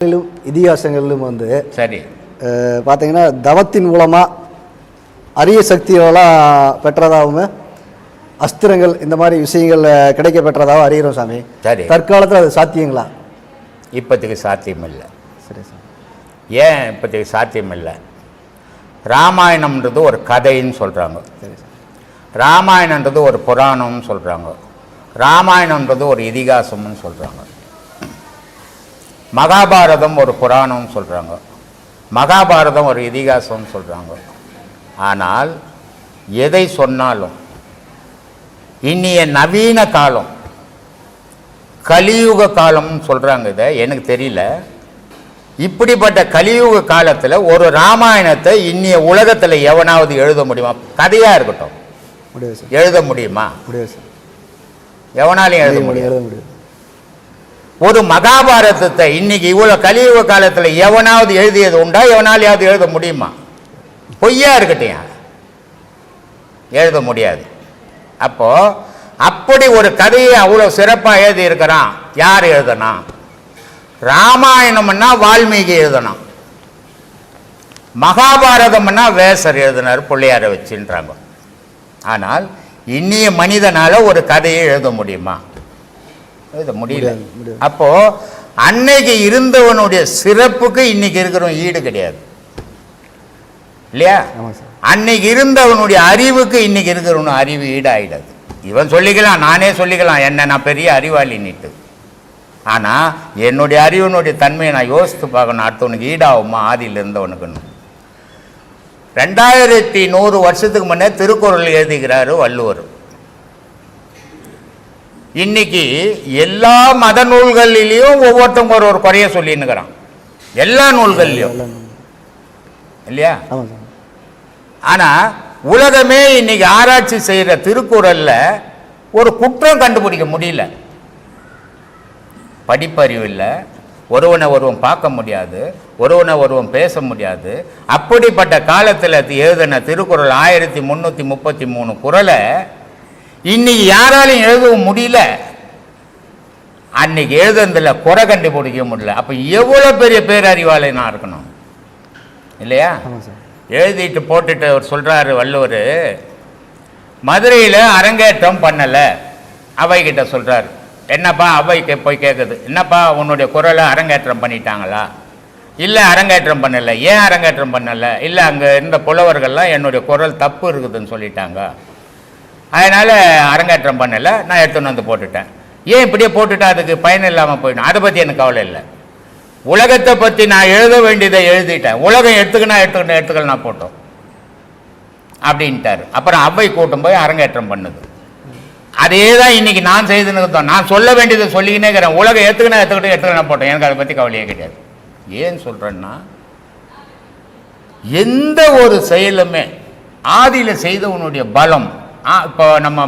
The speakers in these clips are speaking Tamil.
இதிகாசங்களிலும் வந்து சரி பார்த்தீங்கன்னா தவத்தின் மூலமாக அரிய சக்திகளெல்லாம் பெற்றதாகவும் அஸ்திரங்கள் இந்த மாதிரி விஷயங்கள் கிடைக்க பெற்றதாகவும் அறிகிறோம் சாமி. சரி, தற்காலத்தில் அது சாத்தியங்களா? இப்போதைக்கு சாத்தியம் இல்லை. சரி சார். ஏன் இப்போதைக்கு சாத்தியம் இல்லை? ராமாயணம்ன்றது ஒரு கதைன்னு சொல்கிறாங்க. சரி சார். ராமாயணன்றது ஒரு புராணம்னு சொல்கிறாங்க. ராமாயணன்றது ஒரு இதிகாசம்னு சொல்கிறாங்க. மகாபாரதம் ஒரு புராணம்னு சொல்கிறாங்க. மகாபாரதம் ஒரு இதிகாசம்னு சொல்கிறாங்க. ஆனால் எதை சொன்னாலும் இன்னிய நவீன காலம் கலியுக காலம்னு சொல்கிறாங்க. இதை எனக்கு தெரியல. இப்படிப்பட்ட கலியுக காலத்தில் ஒரு ராமாயணத்தை இன்னிய உலகத்தில் எவனாவது எழுத முடியுமா? கதையாக இருக்கட்டும், எழுத முடியுமா? முடியாது சார். எவனாலையும் எழுத முடியும். ஒரு மகாபாரதத்தை இன்னைக்கு இவ்வளோ கலியுக காலத்தில் எவனாவது எழுதியது உண்டா? எவனாலையாவது எழுத முடியுமா? பொய்யா இருக்கட்டும், எழுத முடியாது. அப்போ அப்படி ஒரு கதையை அவ்வளோ சிறப்பாக எழுதி இருக்கிறான். யார் எழுதனா? ராமாயணம்னா வால்மீகி எழுதணும். மகாபாரதம்னா வேசர் எழுதினார், பிள்ளையாரை வச்சுன்றாங்க. ஆனால் இன்னிய மனிதனால ஒரு கதையை எழுத முடியுமா? எழுத முடியல. அப்போ அன்னைக்கு இருந்தவனுடைய சிறப்புக்கு இன்னைக்கு இருக்கிறவன் ஈடு கிடையாது இல்லையா? அன்னைக்கு இருந்தவனுடைய அறிவுக்கு இன்னைக்கு இருக்கிறவனு அறிவு ஈடு ஆயிடாது. இவன் சொல்லிக்கலாம், நானே சொல்லிக்கலாம் என்ன நான் பெரிய அறிவாளின்னுட்டு. ஆனால் என்னுடைய அறிவினுடைய தன்மையை நான் யோசித்து பார்க்கணும், அடுத்தவனுக்கு ஈடாகுமா ஆதியில் இருந்தவனுக்குன்னு. 2100 வருஷத்துக்கு முன்னே திருக்குறள் எழுதுகிறாரு வள்ளுவர். இன்னைக்கு எல்லா மத நூல்களிலையும் ஒவ்வொருத்தவங்க ஒரு குறைய சொல்லின்னுக்கிறான், எல்லா நூல்கள்லையும் இல்லையா? ஆனால் உலகமே இன்னைக்கு ஆராய்ச்சி செய்கிற திருக்குறளில் ஒரு குற்றம் கண்டுபிடிக்க முடியல. படிப்பறிவு இல்லை, ஒருவனை ஒருவன் பார்க்க முடியாது, ஒருவனை ஒருவன் பேச முடியாது. அப்படிப்பட்ட காலத்தில் எழுதின திருக்குறள் 1333 குறளை இன்னைக்கு யாராலையும் எழுதவும் முடியல. அன்னைக்கு எழுதுனதுல குறை கண்டுபிடிக்க முடியல. அப்போ எவ்வளோ பெரிய பேரறிவாளனா இருக்கணும் இல்லையா? எழுதிட்டு போட்டுட்டு அவர் சொல்கிறாரு வள்ளுவர், மதுரையில் அரங்கேற்றம் பண்ணலை. அவைகிட்ட சொல்கிறார், என்னப்பா? அவைக்கு போய் கேட்குது, என்னப்பா உன்னுடைய குரலை அரங்கேற்றம் பண்ணிட்டாங்களா? இல்லை அரங்கேற்றம் பண்ணலை. ஏன் அரங்கேற்றம் பண்ணலை? இல்லை அங்கே இருந்த புலவர்கள்லாம் என்னுடைய குரல் தப்பு இருக்குதுன்னு சொல்லிட்டாங்க, அதனால் அரங்கேற்றம் பண்ணலை, நான் எடுத்துன்னு வந்து போட்டுட்டேன். ஏன் இப்படியே போட்டுட்டா அதுக்கு பயன் இல்லாமல் போயிடும்? அதை பற்றி எனக்கு கவலை இல்லை. உலகத்தை பற்றி நான் எழுத வேண்டியதை எழுதிட்டேன், உலகம் எடுத்துக்கலாம் நான் போட்டோம் அப்படின்ட்டார். அப்புறம் அவை கூட்டும் போய் அரங்கேற்றம் பண்ணுது. அதே தான் இன்னைக்கு நான் செய்துன்னு, நான் சொல்ல வேண்டியதை சொல்லிக்கினே இருக்கிறேன். உலகம் எடுத்துக்கிட்டு போட்டோம், எனக்கு அதை பற்றி கவலையே கிடையாது. ஏன் சொல்கிறேன்னா, எந்த ஒரு செயலுமே ஆதியில் செய்தவனுடைய பலம். இப்போ நம்ம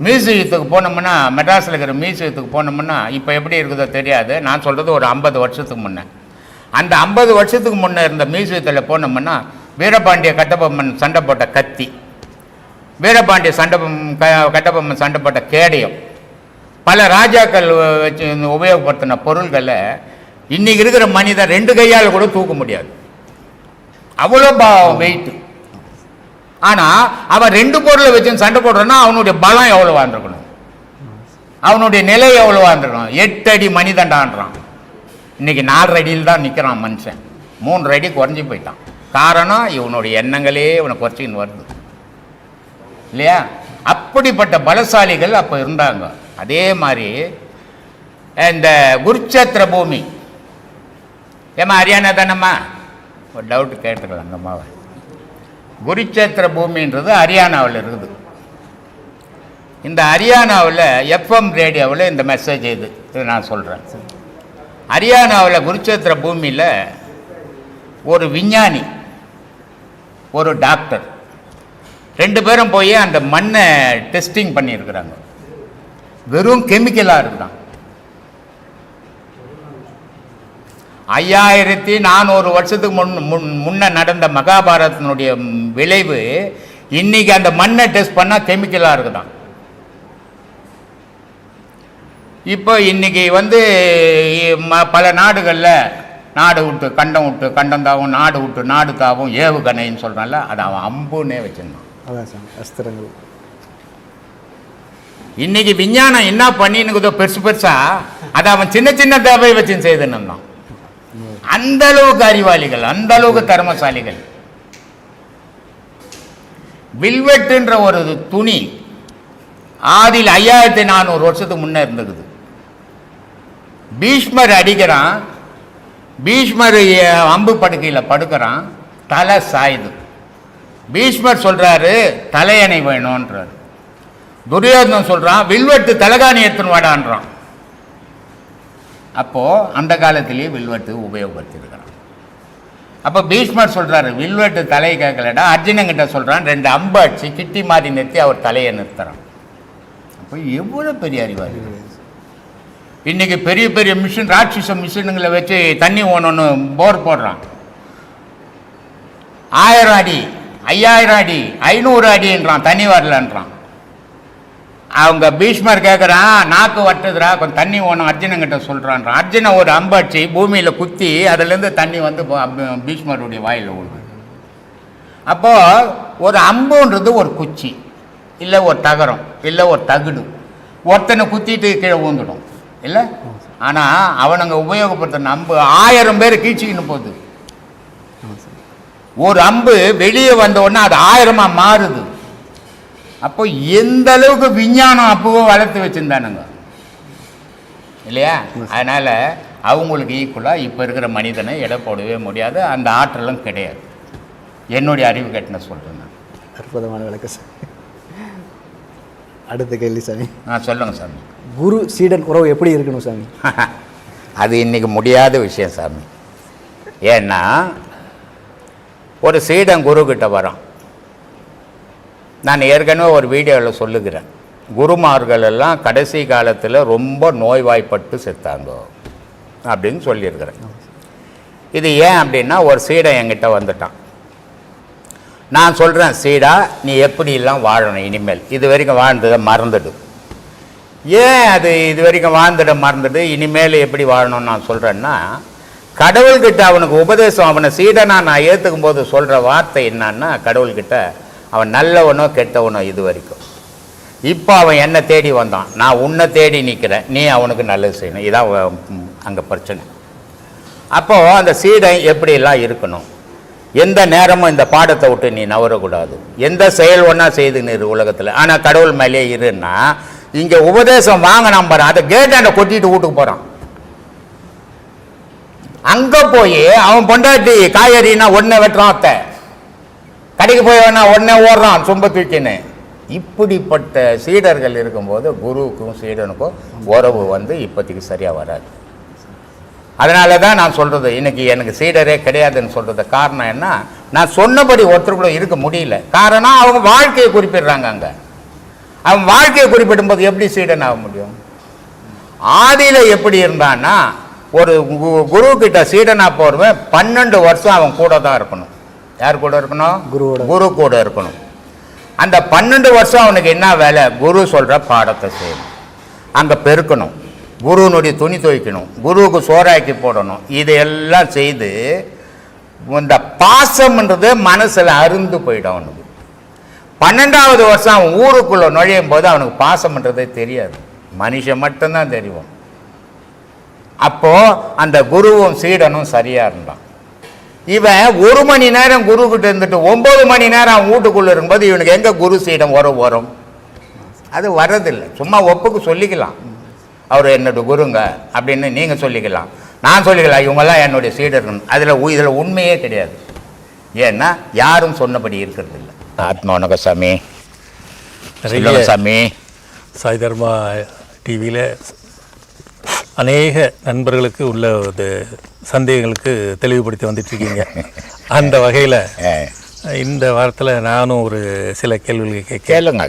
மியூசியத்துக்கு போனோம்னா, மெட்ராஸில் இருக்கிற மியூசியத்துக்கு போனோம்னா இப்போ எப்படி இருக்குதோ தெரியாது. நான் சொல்கிறது ஒரு 50 வருஷத்துக்கு முன்னே. அந்த 50 வருஷத்துக்கு முன்னே இருந்த மியூசியத்தில் போனோம்னா வீரபாண்டிய கட்டபொம்மன் சண்டை போட்ட கத்தி, வீரபாண்டிய கட்டபொம்மன் சண்டை போட்ட கேடயம், பல ராஜாக்கள் வச்சு உபயோகப்படுத்தின பொருள்களை இன்றைக்கி இருக்கிற மனிதன் 2 கையால் கூட தூக்க முடியாது, அவ்வளோ வெயிட்டு. ஆனால் அவன் 2 பொருளை வச்சு சண்டை போடுறான்னா அவனுடைய பலம் எவ்வளோவா இருந்திருக்கணும், அவனுடைய நிலை எவ்வளோவா இருந்திருக்கணும். 8 அடி மனிதண்டான்றான். இன்னைக்கு 4 அடியில் தான் நிற்கிறான் மனுஷன், 3 அடி குறைஞ்சி போயிட்டான். காரணம் இவனுடைய எண்ணங்களே இவனை குறைச்சின்னு வருது இல்லையா? அப்படிப்பட்ட பலசாலிகள் அப்போ இருந்தாங்க. அதே மாதிரி இந்த குருச்சேத்திர பூமி, ஏமா ஹரியானா தானம்மா? ஒரு டவுட்டு கேட்டுக்கலாம் அந்த அம்மாவை. குருச்சேத்திர பூமின்றது ஹரியானாவில் இருக்குது. இந்த ஹரியானாவில் எஃப்எம் ரேடியோவில் இந்த மெசேஜ் இது நான் சொல்கிறேன். ஹரியானாவில் குருச்சேத்திர பூமியில் ஒரு விஞ்ஞானி, ஒரு டாக்டர் 2 பேரும் போய் அந்த மண்ணை டெஸ்டிங் பண்ணியிருக்கிறாங்க. வெறும் கெமிக்கலாக இருக்குதான். 5400 வருஷத்துக்கு முன்ன நடந்த மகாபாரதத்தினுடைய விளைவு இன்னைக்கு அந்த மண்ணை டெஸ்ட் பண்ணால் கெமிக்கலாக இருக்குதான். இப்போ இன்றைக்கி பல நாடுகளில் நாடு விட்டு கண்டம் தாவும், நாடு விட்டு நாடு தாவும், ஏவுகணைன்னு சொல்கிறான்ல, அது அவன் அம்புன்னே வச்சுருந்தான். அதான் சாமி அஸ்திரங்கள். இன்னைக்கு விஞ்ஞானம் என்ன பண்ணினுக்குதோ பெருசு பெருசா, அதை அவன் சின்ன சின்ன தேவை வச்சு செய்துன்னு இருந்தான். அந்த அளவுக்கு அறிவாளிகள், அந்த அளவுக்கு திறமசாலிகள். வில்வெட்டுன்ற ஒரு துணி ஆதியில் 5400 வருஷத்துக்கு முன்னே இருந்துக்குது. பீஷ்மர் அடிக்கிறான், பீஷ்மர் அம்பு படுக்கையில் படுக்கிறான், தலை சாயுது. பீஷ்மர் சொல்றாரு தலையணை வேணும்ன்றார். துரியோதனன் சொல்றான் வில்வெட்டு தலகாணி எடுத்துன்னு வாடான்றான். அப்போ அந்த காலத்திலேயே வில்வெட்டு உபயோகப்படுத்திருக்கிறான். அப்போ பீஷ்மர் சொல்றாரு வில்வெட்டு தலையை கேட்கலடா. அர்ஜுனங்கிட்ட சொல்றான் 2 அம்பு அடிச்சு கிட்டி மாதிரி நிறுத்தி அவர் தலையை நிறுத்துறான். அப்போ எவ்வளோ பெரிய அறிவாளி. இன்னைக்கு பெரிய பெரிய மிஷின், ராட்சச மிஷினுங்களை வச்சு தண்ணி ஓணுன்னு போர் போடுறான். 1000 அடி 5000 அடி 500 அடின்றான், தண்ணி வரலன்றான். அவங்க பீஷ்மர் கேட்குறான் நாக்கு வட்டுதுரா, கொஞ்சம் தண்ணி ஓணும் அர்ஜுனங்கிட்ட சொல்கிறான்றான். அர்ஜுனன் ஒரு அம்படிச்சு பூமியில் குத்தி அதுலேருந்து தண்ணி வந்து பீஷ்மருடைய வாயில் விழுது. அப்போது ஒரு அம்புன்றது ஒரு குச்சி, இல்லை ஒரு தகரம், இல்லை ஒரு தகுடு, ஒருத்தனை குத்திட்டு கீழே ஊந்துடும் இல்லை. ஆனால் அவனுங்க உபயோகப்படுத்தின அம்பு 1000 பேர் கீழ்ச்சிக்கின்னு போகுது. ஒரு அம்பு வெளியே வந்த உடனே அது 1000 மாறுது. அப்போ எந்த அளவுக்கு விஞ்ஞானம் அப்பவும் வளர்த்து வச்சுருந்தானுங்க இல்லையா. அதனால் அவங்களுக்கு ஈக்குவலாக இப்போ இருக்கிற மனிதனை எடை போடவே முடியாது, அந்த ஆற்றலும் கிடையாது. என்னுடைய அறிவு கட்டின சொல்கிறேன் நான். அற்புதமான விளக்கம் சாமி. அடுத்த கேள்வி சாமி. சொல்லுங்கள் சாமி. குரு சீடன் உறவு எப்படி இருக்கணும் சாமி? அது இன்றைக்கி முடியாத விஷயம் சாமி. ஏன்னா ஒரு சீடன் குருக்கிட்ட வரான். நான் ஏற்கனவே ஒரு வீடியோவில் சொல்லுகிறேன், குருமார்கள் எல்லாம் கடைசி காலத்தில் ரொம்ப நோய்வாய்ப்பட்டு செத்தாங்க அப்படின்னு சொல்லியிருக்கிறேன். இது ஏன் அப்படின்னா ஒரு சீடன் என்கிட்ட வந்துட்டான். நான் சொல்கிறேன் சீடா நீ எப்படிலாம் வாழணும் இனிமேல், இது வரைக்கும் வாழ்ந்ததை மறந்துடு. ஏன் அது இது வரைக்கும் வாழ்ந்துட மறந்துடு, இனிமேல் எப்படி வாழணும்னு நான் சொல்கிறேன்னா, கடவுள்கிட்ட அவனுக்கு உபதேசம், அவனை சீடனாக நான் ஏற்றுக்கும் போது சொல்கிற வார்த்தை என்னன்னா, கடவுள்கிட்ட அவன் நல்லவனோ கெட்டவனோ இது வரைக்கும், இப்போ அவன் என்னை தேடி வந்தான், நான் உன்னை தேடி நிற்கிறேன், நீ அவனுக்கு நல்லது செய்யணும். இதான் அங்கே பிரச்சனை. அப்போது அந்த சீடன் எப்படிலாம் இருக்கணும், எந்த நேரமும் இந்த பாடத்தை விட்டு நீ நவரக்கூடாது, எந்த செயல் ஒன்றா செய்துன்னு இரு உலகத்தில், ஆனால் கடவுள் மேலே இருன்னா. இங்கே உபதேசம் வாங்கினான் பாரு, அதை கேட்டாண்ட கொட்டிட்டு வீட்டுக்கு போகிறான். அங்கே போய் அவன் பொண்டாட்டி காய்கறினா உடனே வெட்டுறான், அத்தை கடைக்கு போய் வேணா உடனே ஓடுறான் சொம்ப தூக்கின்னு. இப்படிப்பட்ட சீடர்கள் இருக்கும்போது குருவுக்கும் சீடனுக்கும் உறவு இப்போதைக்கு சரியாக வராது. அதனால தான் நான் சொல்கிறது, இன்றைக்கி எனக்கு சீடரே கிடையாதுன்னு சொல்கிறது காரணம் என்ன, நான் சொன்னபடி ஒருத்தருக்குள்ள இருக்க முடியல. காரணம் அவங்க வாழ்க்கையை குறிப்பிடுறாங்க. அங்கே அவன் வாழ்க்கையை குறிப்பிடும்போது எப்படி சீடன் ஆக முடியும்? ஆதியில் எப்படி இருந்தான்னா, ஒரு குருக்கிட்ட சீடனாக போகிறவன் 12 வருஷம் அவன் கூட தான் இருக்கணும். யார் கூட இருக்கணும்? குரு கூட இருக்கணும். அந்த 12 வருஷம் அவனுக்கு என்ன வேலை? குரு சொல்கிற பாடத்தை செய்யணும், அங்கே பெருக்கணும், குருனுடைய துணி துவைக்கணும், குருவுக்கு சோறாக்கி போடணும். இதையெல்லாம் செய்து இந்த பாசம்ன்றது மனசில் அருந்து போயிடும் அவனுக்கு. 12வது வருஷம் அவன் ஊருக்குள்ளே நுழையும் போது அவனுக்கு பாசம்ன்றதே தெரியாது, மனுஷன் மட்டும்தான் தெரியும். அப்போது அந்த குருவும் சீடனும் சரியாக இருந்தான். இவன் 1 மணி நேரம் குருக்கிட்ட இருந்துட்டு 9 மணி நேரம் அவன் வீட்டுக்குள்ளே இருக்கும்போது இவனுக்கு எங்கே குரு சீடம் வரும்? அது வர்றதில்லை. சும்மா ஒப்புக்கு சொல்லிக்கலாம், அவர் என்னோட குருங்க அப்படின்னு நீங்கள் சொல்லிக்கலாம், நான் சொல்லிக்கலாம், இவங்கெல்லாம் என்னுடைய சீடர்கள். இதில் உண்மையே கிடையாது. ஏன்னா யாரும் சொன்னபடி இருக்கிறது இல்லை. ஆத்மா வணக்கம் சாமி. சாமி சாய் தர்மா டிவியில் அநேக நண்பர்களுக்கு உள்ள சந்தேகங்களுக்கு தெளிவுபடுத்தி வந்துட்டுருக்கீங்க. அந்த வகையில் இந்த வாரத்தில் நானும் ஒரு சில கேள்விகள் கேளுங்க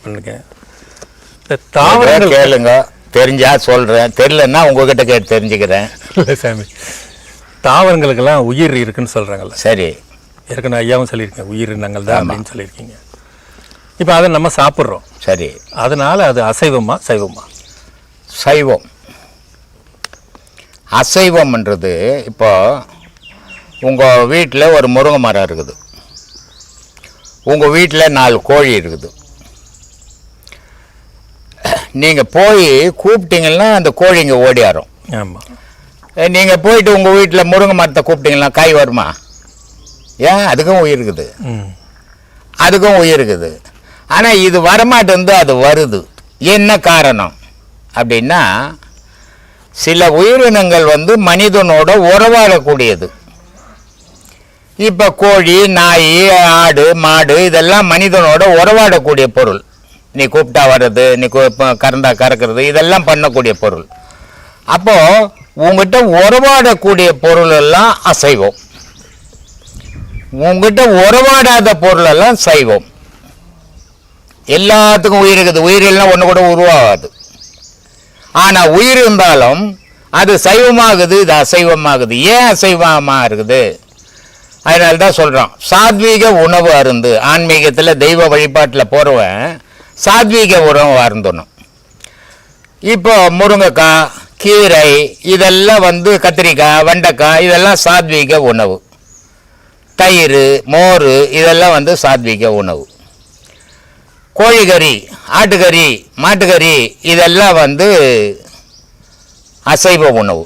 பண்ணிருக்கேன். இந்த தாவரங்கள் கேளுங்க, தெரிஞ்சா சொல்கிறேன், தெரியலன்னா உங்ககிட்ட கேட்டு தெரிஞ்சுக்கிறேன். இல்லை சாமி, தாவரங்களுக்கெல்லாம் உயிர் இருக்குன்னு சொல்கிறாங்கல்ல? சரி, ஏற்கனவே ஐயாவும் சொல்லியிருக்கேன், உயிர் நாங்கள் தான் அப்படின்னு சொல்லியிருக்கீங்க. இப்போ அதை நம்ம சாப்பிட்றோம். சரி, அதனால் அது அசைவமா சைவமா? சைவம். அசைவம்ன்றது இப்போ உங்கள் வீட்டில் ஒரு முருங்கை மரம் இருக்குது, உங்கள் வீட்டில் 4 கோழி இருக்குது. நீங்கள் போய் கூப்பிட்டீங்கன்னா அந்த கோழிங்க ஓடியாரும். ஆமாம். நீங்கள் போயிட்டு உங்கள் வீட்டில் முருங்கை மரத்தை கூப்பிட்டீங்கன்னா காய் வருமா? ஏன்? அதுக்கும் உயிர் இருக்குது, அதுக்கும் உயிர் இருக்குது. ஆனால் இது வரமாட்டேருந்து அது வருது. என்ன காரணம் அப்படின்னா, சில உயிரினங்கள் மனிதனோட உறவாடக்கூடியது. இப்போ கோழி, நாய், ஆடு, மாடு இதெல்லாம் மனிதனோட உறவாடக்கூடிய பொருள். நீ கூப்பிட்டா வர்றது, நீ கறந்தா கறக்கிறது, இதெல்லாம் பண்ணக்கூடிய பொருள். அப்போது உங்ககிட்ட உறவாடக்கூடிய பொருள் எல்லாம் அசைவம், உங்ககிட்ட உறவாடாத பொருள் எல்லாம் சைவம். எல்லாத்துக்கும் உயிர் இருக்குது, உயிரெல்லாம் ஒன்று கூட உருவாகாது. ஆனால் உயிர் இருந்தாலும் அது சைவமாகுது, இது அசைவமாகுது. ஏன் அசைவமாக இருக்குது? அதனால தான் சொல்கிறோம், சாத்வீக உணவு அருந்து. ஆன்மீகத்தில் தெய்வ வழிபாட்டில் போகிறவன் சாத்வீக உணவு அருந்தணும். இப்போ முருங்கைக்காய், கீரை இதெல்லாம் கத்திரிக்காய், வெண்டைக்காய் இதெல்லாம் சாத்வீக உணவு. தயிர், மோர் இதெல்லாம் சாத்வீக உணவு. கோழிக்கறி, ஆட்டுக்கறி, மாட்டுக்கறி இதெல்லாம் அசைவ உணவு.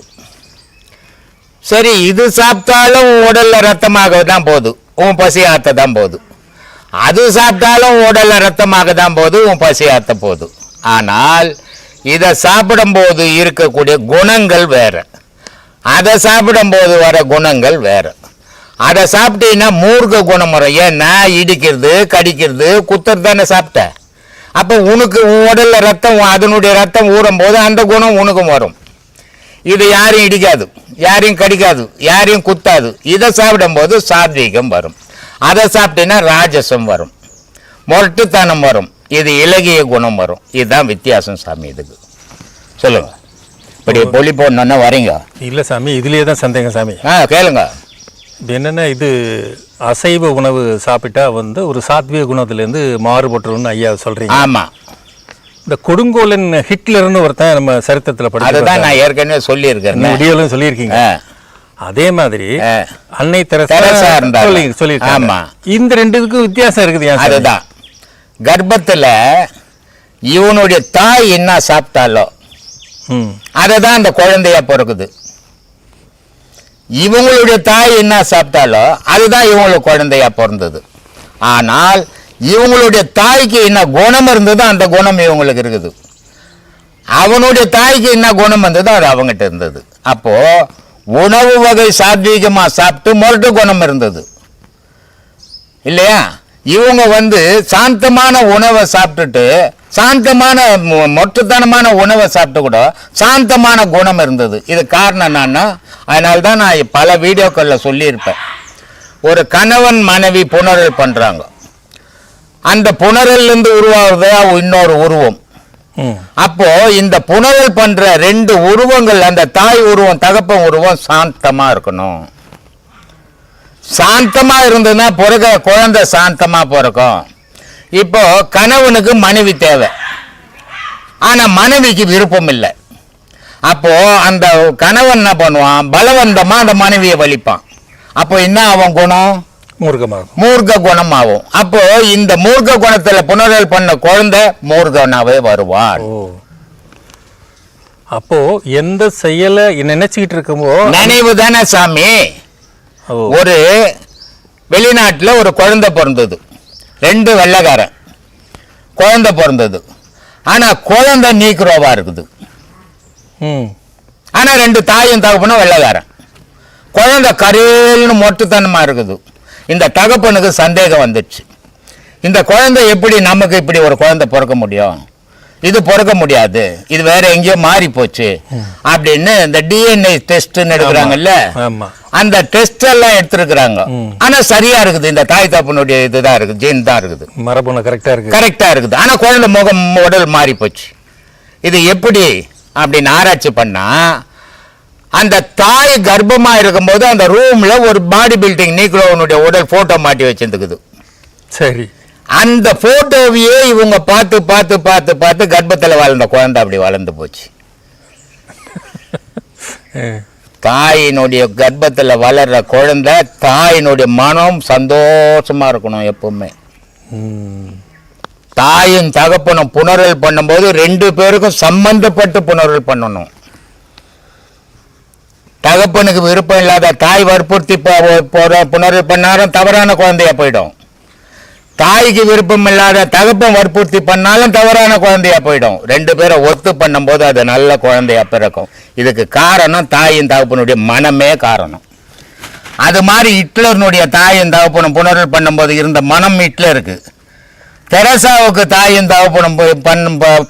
சரி, இது சாப்பிட்டாலும் உடலில் ரத்தமாக தான் போகுது, உன் பசி ஆற்ற தான் போகுது. அது சாப்பிட்டாலும் உடலில் ரத்தமாக தான் போகுது, உன் பசி ஆற்ற போகுது. ஆனால் இதை சாப்பிடும்போது இருக்கக்கூடிய குணங்கள் வேறு, அதை சாப்பிடும்போது வர குணங்கள் வேறு. அதை சாப்பிட்டீங்கன்னா மூர்க்க குணம் வரும். ஏன்னா இடிக்கிறது, கடிக்கிறது, குத்துறது தானே சாப்பிட்ட. அப்போ உனக்கு உடலில் ரத்தம், அதனுடைய ரத்தம் ஊறும் போது அந்த குணம் உனக்கும் வரும். இது யாரையும் இடிக்காது, யாரையும் கடிக்காது, யாரையும் குத்தாது. இதை சாப்பிடும்போது சாத்வீகம் வரும். அதை சாப்பிட்டீங்கன்னா ராஜசம் வரும், மொரட்டுத்தனம் வரும், இது இலகிய குணம் வரும். இதுதான் வித்தியாசம் சாமி. இதுக்கு சொல்லுங்க. இப்படி பொலி போடணுன்னா வரீங்க? இல்லை சாமி, இதுலேயே தான் சந்தேகம் சாமி. கேளுங்க. இது என்னென்னா, இது அசைவ உணவு சாப்பிட்டா ஒரு சாத்வீக குணத்துலேருந்து மாறுபட்டுருன்னு ஐயா சொல்கிறீங்க. ஆமாம். இந்த கொடுங்கோலன் ஹிட்லர்னு ஒருத்தன் நம்ம சரித்திரத்தில் படிச்சு, அதுதான் நான் ஏற்கனவே சொல்லியிருக்கேன், வீடியோலையும் சொல்லியிருக்கீங்க. அதே மாதிரி அன்னை தெரசா சொல்லியிருக்காங்க. ஆமாம். இந்த ரெண்டுக்கும் வித்தியாசம் இருக்குது. அதுதான், கர்ப்பத்தில் இவனுடைய தாய் என்ன சாப்பிட்டாலோ அதை தான் அந்த குழந்தையா பிறகுது. இவங்களுடைய தாய் என்ன சாப்பிட்டாலோ அதுதான் இவங்களுக்கு குழந்தையா பிறந்தது. ஆனால் இவங்களுடைய தாய்க்கு என்ன குணம் இருந்ததோ அந்த குணம் இவங்களுக்கு இருக்குது. அவனுடைய தாய்க்கு என்ன குணம் இருந்ததோ அது அவங்ககிட்ட இருந்தது. அப்போ உணவு வகை சாத்வீகமா சாப்பிட்டு மொரட்டு குணம் இருந்தது இல்லையா? இவங்க சாந்தமான உணவை சாப்பிட்டுட்டு, சாந்தமான மொட்டுத்தனமான உணவை சாப்பிட்டு கூட சாந்தமான குணம் இருந்தது. இது காரணம் என்னன்னா, அதனால தான் நான் பல வீடியோக்களில் சொல்லியிருப்பேன், ஒரு கணவன் மனைவி புணரல் பண்ணுறாங்க, அந்த புணரல்லேருந்து உருவாகுது இன்னொரு உருவம். அப்போ இந்த புணரல் பண்ற 2 உருவங்கள், அந்த தாய் உருவம், தகப்பன் உருவம் சாந்தமா இருக்கணும். சாந்தமா இருந்ததுன்னா பிறகு குழந்தை சாந்தமா பிறக்கும். இப்போ கணவனுக்கு மனைவி தேவை, ஆனா மனைவிக்கு விருப்பம் இல்லை. அப்போ அந்த கணவன் என்ன பண்ணுவான், பலவந்தமா அந்த மனைவியை வலிப்பான். அப்போ என்ன ஆகும்? குணம் மூர்க்க குணம் ஆகும். அப்போ இந்த மூர்க்க குணத்துல புனரல் பண்ண குழந்தை மூர்க்கனாவே வருவார். அப்போ எந்த செயலை நினைச்சுக்கிட்டு இருக்கமோ நினைவு தானே சாமி. ஒரு வெளிநாட்டுல ஒரு குழந்தை பிறந்தது, 2 வெள்ளைக்காரன் குழந்தை பிறந்தது. ஆனா குழந்தை நீக்ரோவா இருக்குது. ஆனா 2 தாயும் தகப்பனும் வெள்ளைக்காரன். குழந்தை கரேல்னு மொட்டுத்தனமா இருக்குது. இந்த தகப்பனுக்கு சந்தேகம் வந்துடுச்சு, இந்த குழந்தை எப்படி நமக்கு இப்படி ஒரு குழந்தை பிறக்க முடியும்? இது பிறக்க முடியாது, இது வேற எங்கேயோ மாறி போச்சு அப்படின்னு இந்த டிஎன்ஏ டெஸ்ட் எடுக்கிறாங்கல்ல, அந்த டெஸ்ட் எல்லாம் எடுத்துருக்குறாங்க. ஆனா சரியா இருக்குது, இந்த தாய் தகப்பனுடைய இதுதான் இருக்குது, ஜீன் தான் இருக்குது, மரபணு கரெக்டா இருக்குது. ஆனா குழந்தை உடல் மாறி போச்சு. இது எப்படி அப்படின்னு ஆராய்ச்சி பண்ணா, அந்த தாய் கர்ப்பமா இருக்கும்போது அந்த ரூம்ல ஒரு பாடி பில்டிங் நீக்ரோவனுடைய உடல் போட்டோ மாட்டி வச்சிருந்துக்குது. சரி, அந்த போட்டோவையே இவங்க பார்த்து பார்த்து பார்த்து பார்த்து கர்ப்பத்தில் வளர்ந்த குழந்தை அப்படி வளர்ந்து போச்சு. தாயினுடைய கர்ப்பத்தில் வளர்ற குழந்தை தாயினுடைய மனம் சந்தோஷமாக இருக்கணும் எப்பவுமே. தாயும் தகப்பனும் புணர்தல் பண்ணும்போது 2 பேருக்கும் சம்பந்தப்பட்டு புணர்தல் பண்ணணும். தகப்பனுக்கு விருப்பம் இல்லாத தாய் வற்புறுத்தி புணர்தல் பண்ணாலும் தவறான குழந்தையா போயிடும். தாய்க்கு விருப்பம் இல்லாத தகப்பன் வற்புறுத்தி பண்ணாலும் தவறான குழந்தையா போயிடும். 2 பேரை ஒத்து பண்ணும்போது அது நல்ல குழந்தையா பிறக்கும். இதுக்கு காரணம் தாயின் தகப்பனுடைய மனமே காரணம். அது மாதிரி ஹிட்லருடைய தாயின் தகப்பனும் புணர்தல் பண்ணும்போது இருந்த மனம் ஹிட்லருக்கு, தெரசாவுக்கு தாயின் தகப்பனும்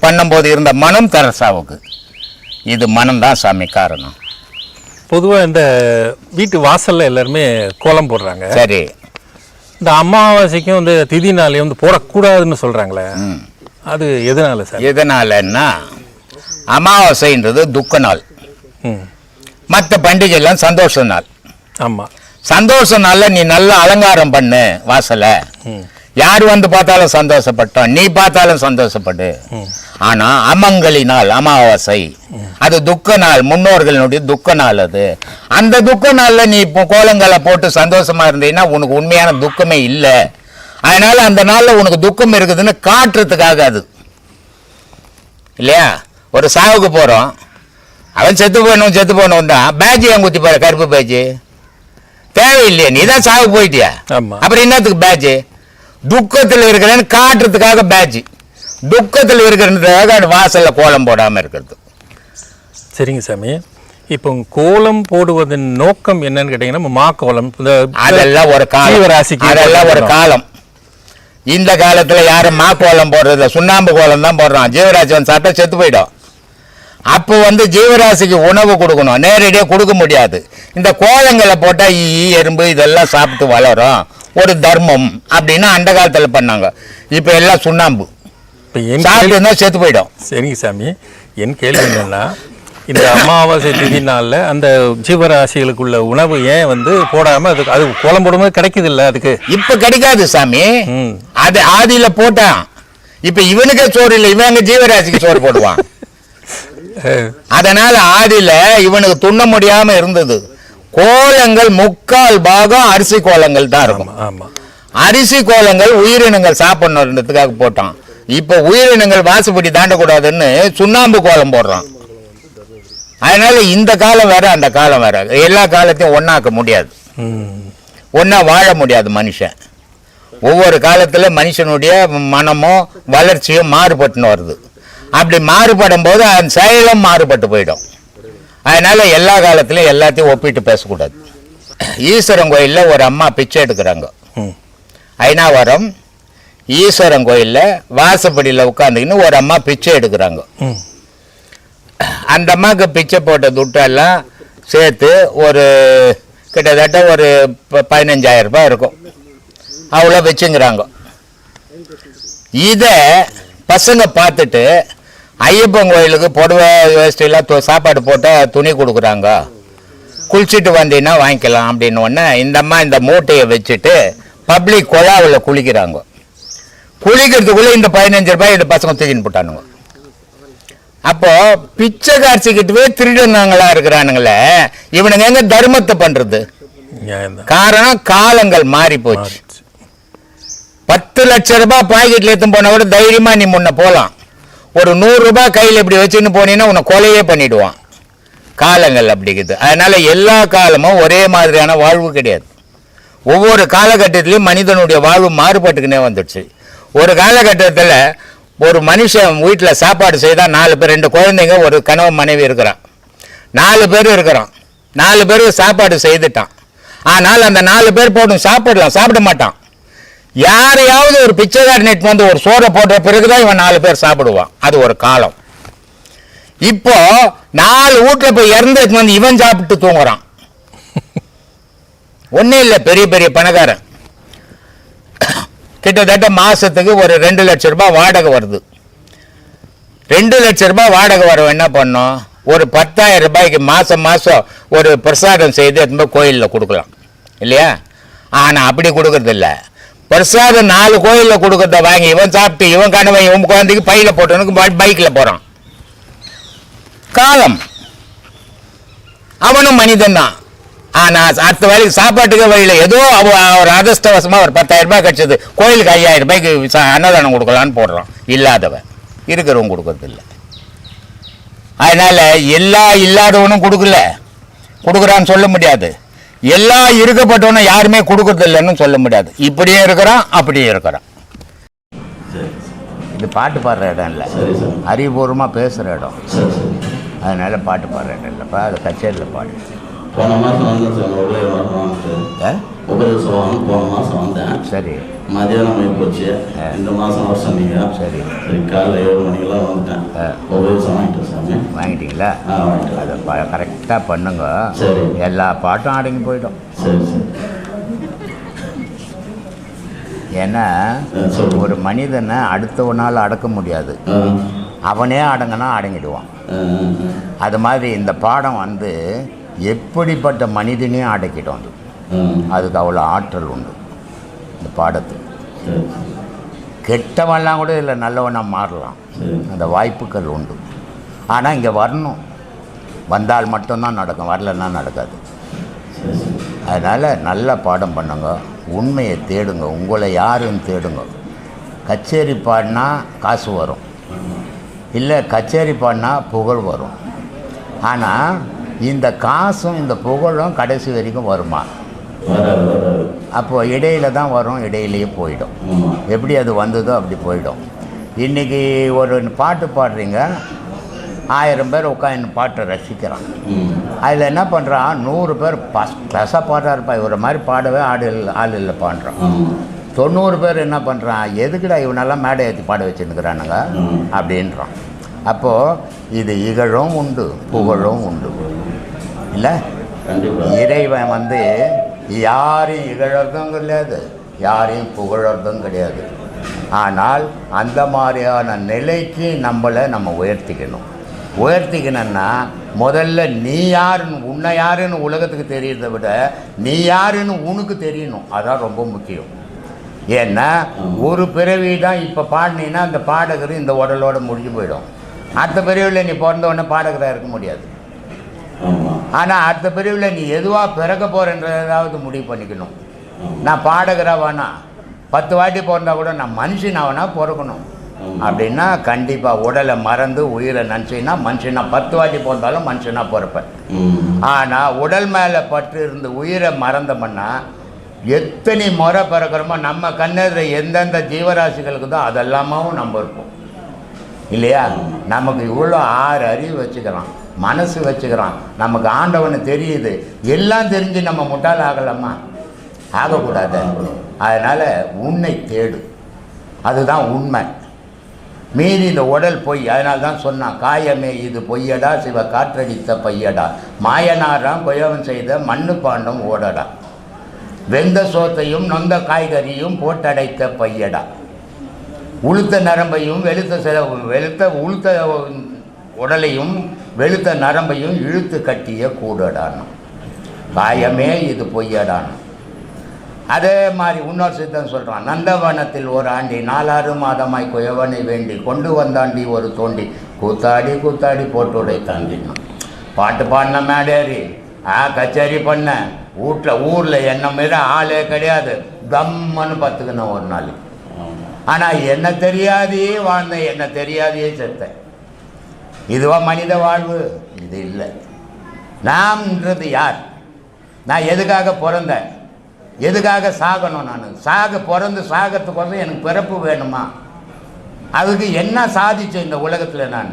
பண்ணும்போது இருந்த மனம் தெரசாவுக்கு. இது மனம்தான் சாமி காரணம். பொதுவாக இந்த வீட்டு வாசலில் எல்லாருமே கோலம் போடுறாங்க. சரி, இந்த அமாவாசைக்கும் இந்த திதி நாளையும் வந்து போடக்கூடாதுன்னு சொல்கிறாங்களே, அது எதனால சார்? எதனாலன்னா அமாவாசைன்றது துக்க நாள், மற்ற பண்டிகைலாம் சந்தோஷ நாள். ஆமாம், சந்தோஷ நாளில் நீ நல்ல அலங்காரம் பண்ணு வாசலை. யார் வந்து பார்த்தாலும் சந்தோஷப்பட்டோம், நீ பார்த்தாலும் சந்தோஷப்படு. ஆனா அமங்கலி நாள் அமாவாசை, அது துக்க நாள், முன்னோர்களுடைய துக்க நாள். அது அந்த துக்க நாள்ல நீ இப்போ கோலங்களை போட்டு சந்தோஷமா இருந்தீங்கன்னா உனக்கு உண்மையான துக்கமே இல்லை. அதனால அந்த நாள்ல உனக்கு துக்கம் இருக்குதுன்னு காட்டுறதுக்காக அது இல்லையா. ஒரு சாவுக்கு போறோம், அவன் செத்து போகணும் தான் பேட்ஜ் ஏன் குத்தி பாரு, கருப்பு பேட்ஜ் தேவையில்லையா? நீ தான் சாவுக்கு போயிட்டியா, அப்புறம் என்னத்துக்கு பேட்ஜ்? துக்கத்தில் இருக்கிறேன்னு காட்டுறதுக்காக பேட்ஜ், துக்கத்தில் இருக்கிறதுக்காக வாசல்ல கோலம் போடாம இருக்கிறது. சரிங்க சாமி. இப்போ கோலம் போடுவதன் நோக்கம் என்னன்னு கேட்டீங்கன்னா மா கோலம் அதெல்லாம் ஒரு காலம், அதெல்லாம் ஒரு காலம். இந்த காலத்துல யாரும் மா கோலம் போடுறது, சுண்ணாம்பு கோலம் தான் போடுறான். ஜீவராசி சாப்பிட்டா செத்து போயிடும். அப்போ ஜீவராசிக்கு உணவு கொடுக்கணும், நேரடியாக கொடுக்க முடியாது. இந்த கோலங்களை போட்டால் எறும்பு இதெல்லாம் சாப்பிட்டு வளரும், ஒரு தர்மம் அப்படின்னு அந்த காலத்தில் பண்ணாங்க. இப்போ எல்லாம் சுண்ணாம்பு சாப்பிட்டு செத்து போயிடும். சரிங்க சாமி, என் கேள்வி என்னன்னா, இந்த அமாவாசை திதி நாளில் அந்த ஜீவராசிகளுக்குள்ள உணவு ஏன் போடாம அது கோலம் போடும்போது கிடைக்குது இல்லை? அதுக்கு இப்போ கிடைக்காது சாமி, அது ஆதியில போட்டான். இப்போ இவனுக்கே சோறு இல்லை, இவன் ஜீவராசிக்கு சோறு போடுவான். அதனால ஆதியில இவனுக்கு துண்ண முடியாம இருந்தது. கோலங்கள் 3/4 பாகம் அரிசி கோலங்கள் தான் இருக்கும். அரிசி கோலங்கள் உயிரினங்கள் சாப்பிடணுன்றதுக்காக போட்டான். இப்ப உயிரினங்கள் வாசுபடி தாண்டக்கூடாதுன்னு சுண்ணாம்பு கோலம் போடுறான். அதனால இந்த காலம் வேற அந்த காலம் வேற, எல்லா காலத்தையும் ஒன்னாக்க முடியாது, ஒன்னா வாழ முடியாது மனுஷன். ஒவ்வொரு காலத்துல மனுஷனுடைய மனமும் வளர்ச்சியும் மாறுபட்டுன்னு வருது. அப்படி மாறுபடும் போது அந்த செயலும் மாறுபட்டு போயிடும். அதனால எல்லா காலத்திலையும் எல்லாத்தையும் ஒப்பிட்டு பேசக்கூடாது. ஈஸ்வரன் கோயில்ல ஒரு அம்மா பிச்சை எடுக்கிறாங்க. ஐநாவரம் ஈஸ்வரன் கோயில்ல வாசப்படியில் உட்காந்துக்கின்னு ஒரு அம்மா பிச்சை எடுக்கிறாங்க. அந்த அம்மாவுக்கு பிச்சை போட்ட துட்டெல்லாம் சேர்த்து ஒரு கிட்டத்தட்ட ஒரு 15,000 ரூபாய் இருக்கும். அவ்வளோ வச்சுங்கிறாங்க. இதை பசங்க பார்த்துட்டு ஐயப்பன் கோயிலுக்கு புடவை வேஷ்டிலாம் சாப்பாடு போட்டால் துணி கொடுக்குறாங்க, குளிச்சுட்டு வந்தீங்கன்னா வாங்கிக்கலாம் அப்படின்னு ஒன்று இந்த அம்மா இந்த மூட்டையை வச்சுட்டு பப்ளிக் குழாவில் குளிக்கிறாங்க. குளிக்கிறதுக்குள்ளே இந்த 15 ரூபாய் இந்த பசங்க தூக்கின்னு போட்டானுங்க. அப்போ பிச்சை காட்சிக்கிட்டவே திருடனாங்களா இருக்கிறானுங்களே, இவனுங்க எங்க தர்மத்தை பண்றது? காரணம் காலங்கள் மாறி போச்சு. 10 லட்சம் ரூபாய் பாக்கெட்ல எடுத்து போன கூட தைரியமா நீ முன்ன போலாம். ஒரு 100 ரூபாய் கையில் இப்படி வச்சுன்னு போனீங்கன்னா உன்னை கொலையே பண்ணிடுவான். காலங்கள் அப்படிங்குது. அதனால எல்லா காலமும் ஒரே மாதிரியான வாழ்வு கிடையாது. ஒவ்வொரு காலகட்டத்திலையும் மனிதனுடைய வாழ்வு மாறுபட்டுக்குன்னே வந்துடுச்சு. ஒரு காலகட்டத்தில் ஒரு மனுஷன் வீட்டில் சாப்பாடு செய்தால் 4 பேர், 2 குழந்தைங்க, ஒரு கணவன் மனைவி இருக்கிறான், 4 பேர் இருக்கிறான். 4 பேருக்கு சாப்பாடு செய்துட்டான். ஆனால் அந்த 4 பேர் போட்டு சாப்பிடலாம், சாப்பிட மாட்டான். யாரையாவது ஒரு பிச்சைக்காரன் வந்து ஒரு சோறை போட்ட பிறகுதான் இவன் 4 பேர் சாப்பிடுவான். அது ஒரு காலம். இப்போ 4 வீட்டில் போய் இறந்து வந்து இவன் சாப்பிட்டு தூங்குறான். ஒன்றும் இல்லை, பெரிய பெரிய பணக்காரன் கிட்டத்தட்ட மாசத்துக்கு ஒரு 2 லட்சம் ரூபாய் வாடகை வருது. 2 லட்சம் ரூபாய் வாடகை வர என்ன பண்ணோம்? ஒரு 10,000 ரூபாய்க்கு மாசம் ஒரு பிரசாதம் செய்து எடுத்து கோயிலில் கொடுக்கலாம் இல்லையா? ஆனால் அப்படி கொடுக்கறது இல்லை. பிரசாதம் 4 கோயிலில் கொடுக்கறத வாங்கி இவன் சாப்பிட்டு இவன் கணவன் இவன் குழந்தைக்கு பையில போட்டவனுக்கு பைக்கில் போகிறான். காலம் அவனும் மனிதன் தான். ஆனால் அடுத்த வேலைக்கு சாப்பாட்டுக்கு வழியில் ஏதோ அவர் அதிர்ஷ்டவசமாக ஒரு 10,000 ரூபாய் கிடச்சது, கோயிலுக்கு 5,000 ரூபாய்க்கு அன்னதானம் கொடுக்கலான்னு போடுறான். இல்லாதவன் இருக்கிறவன் கொடுக்கறதில்ல. அதனால் இல்லாதவனும் கொடுக்குறான்னு சொல்ல முடியாது, இருக்கப்பட்டவனும் யாருமே கொடுக்கறதில்லைன்னு சொல்ல முடியாது. இப்படியே இருக்கிறான் அப்படியே இருக்கிறான். இது பாட்டு பாடுற இடம் இல்லை, அறிவுபூர்வமாக பேசுகிற இடம். அதனால் பாட்டு பாடுற இடம் இல்லைப்பா, அது கச்சேரியில் பாடு. போன மாதம் வந்து சார் உபதேசம் போன மாதம் வந்தேன். சரி, மதியானம் போய் போச்சு. இந்த மாதம் வர சொன்னீங்க. சரி சரி, காலைல 7 மணிக்கெல்லாம் வந்துட்டேன். உபதேசம் வாங்கிட்டேன் சாமி. வாங்கிட்டீங்களா? அதை கரெக்டாக பண்ணுங்க. சரி, எல்லா பாட்டும் அடங்கி போயிடும். சரி சரி. ஏன்னா ஒரு மனிதனை அடுத்தவனால் அடக்க முடியாது, அவனே அடங்கினா அடங்கிடுவான். அது மாதிரி இந்த பாடம் வந்து எப்படிப்பட்ட மனிதனையும் அடக்கிடும். அதுக்கு அவ்வளோ ஆற்றல் உண்டு இந்த பாடத்துக்கு. கெட்டவன்லாம் கூட இதில் நல்லவனாக மாறலாம், அந்த வாய்ப்புகள் உண்டு. ஆனால் இங்கே வரணும், வந்தால் மட்டும்தான் நடக்கும், வரலன்னா நடக்காது. அதனால் நல்ல பாடம் பண்ணுங்க, உண்மையை தேடுங்க, உங்களை யாருன்னு தேடுங்க. கச்சேரி பாடினா காசு வரும், இல்லை கச்சேரி பாடினா புகழ் வரும். ஆனால் இந்த காசும் இந்த புகழும் கடைசி வரைக்கும் வருமா? அப்போது இடையில தான் வரும், இடையிலேயே போயிடும். எப்படி அது வந்ததோ அப்படி போயிடும். இன்றைக்கி ஒரு பாட்டு பாடுறீங்க, 1000 பேர் உட்காந்து பாட்டை ரசிக்கிறான். அதில் என்ன பண்ணுறான், 100 பேர் ப்ளஸ்ஸாக பாடுறாருப்பா, இவரை மாதிரி பாடவே ஆள் இல்லை பாடுறான். 90 பேர் என்ன பண்ணுறான், எதுக்குடா இவனெல்லாம் மேடை ஏற்றி பாட வச்சுருக்கிறானுங்க அப்படின்றான். அப்போது இது இகழும் உண்டு, புகழும் உண்டு. இல்லை, இறைவன் வந்து யாரையும் இகழறதும் கிடையாது, யாரையும் புகழறதும் கிடையாது. ஆனால் அந்த மாதிரியான நிலைக்கு நம்ம உயர்த்திக்கணும்னா முதல்ல நீ யாருன்னு, உன்னை யாருன்னு உலகத்துக்கு தெரியறதை விட நீ யாருன்னு உனக்கு தெரியணும். அதான் ரொம்ப முக்கியம். ஏன்னா ஒரு பிறவி தான் இப்போ பாடினீன்னா அந்த பாடகர் இந்த உடலோடு முடிஞ்சு போயிடும். அடுத்த பிரிவில் நீ பிறந்த உடனே பாடகராக இருக்க முடியாது. ஆனால் அடுத்த பிரிவில் நீ எதுவாக பிறக்க போகிறன்றதாவது முடிவு பண்ணிக்கணும். நான் பாடகராக வேணா 10 வாட்டி பிறந்தா கூட நான் மனுஷனாவனா பிறக்கணும் அப்படின்னா கண்டிப்பாக உடலை மறந்து உயிரை நினச்சின்னா மனுஷனா 10 வாட்டி பிறந்தாலும் மனுஷனாக பிறப்பேன். ஆனால் உடல் மேலே பற்று இருந்து உயிரை மறந்தோம்னா எத்தனை முறை பிறக்கிறோமோ நம்ம கண்ணெதிர எந்தெந்த ஜீவராசிகளுக்கு தான் அதெல்லாமும் நம்ம இருப்போம் இல்லையா? நமக்கு இவ்வளோ 6 அறிவு வச்சுக்கிறான், மனசு வச்சுக்கிறான், நமக்கு ஆண்டவனை தெரியுது, எல்லாம் தெரிஞ்சு நம்ம முட்டாள் ஆகலாமா? ஆகக்கூடாது. அதனால் உன்னை தேடு, அதுதான் உண்மை. மீறி இந்த உடல் பொய். அதனால தான் சொன்னான், காயமே இது பொய்யடா, சிவ காற்றடித்த பையடா, மாயனாராம் குயவன் செய்த மண்ணு பாண்டம் ஓடடா, வெந்த சோத்தையும் நொந்த காய்கறியும் போட்டடைத்த பையடா, உளுத்த நரம்பையும் வெளுத்த உடலையும் வெளுத்த நரம்பையும் இழுத்து கட்டிய கூடடான்னு. காயமே இது பொய்யடான்னு. அதே மாதிரி இன்னொரு சித்தம் சொல்கிறான், நந்தவனத்தில் ஒரு ஆண்டி 4 மாதமாய் குயவனை வேண்டி கொண்டு வந்தாண்டி ஒரு தோண்டி கூத்தாடி கூத்தாடி போட்டு உடைத்தாண்டினா. பாட்டு பாடின மேடேறி கச்சேரி பண்ண ஊரில் என்ன மாரி ஆளே கிடையாது, தம்மன்னு பத்துக்கணும் ஒரு நாள். ஆனால் என்ன தெரியாதையே வாழ்ந்தேன், என்ன தெரியாதையே செத்தேன். இதுவா மனித வாழ்வு? இது இல்லை. நாம்ன்றது யார்? நான் எதுக்காக பிறந்தேன், எதுக்காக சாகணும்? நான் பிறந்து சாகிறதுக்கோசம் எனக்கு பிறப்பு வேணுமா? அதுக்கு என்ன சாதிச்சேன் இந்த உலகத்தில் நான்?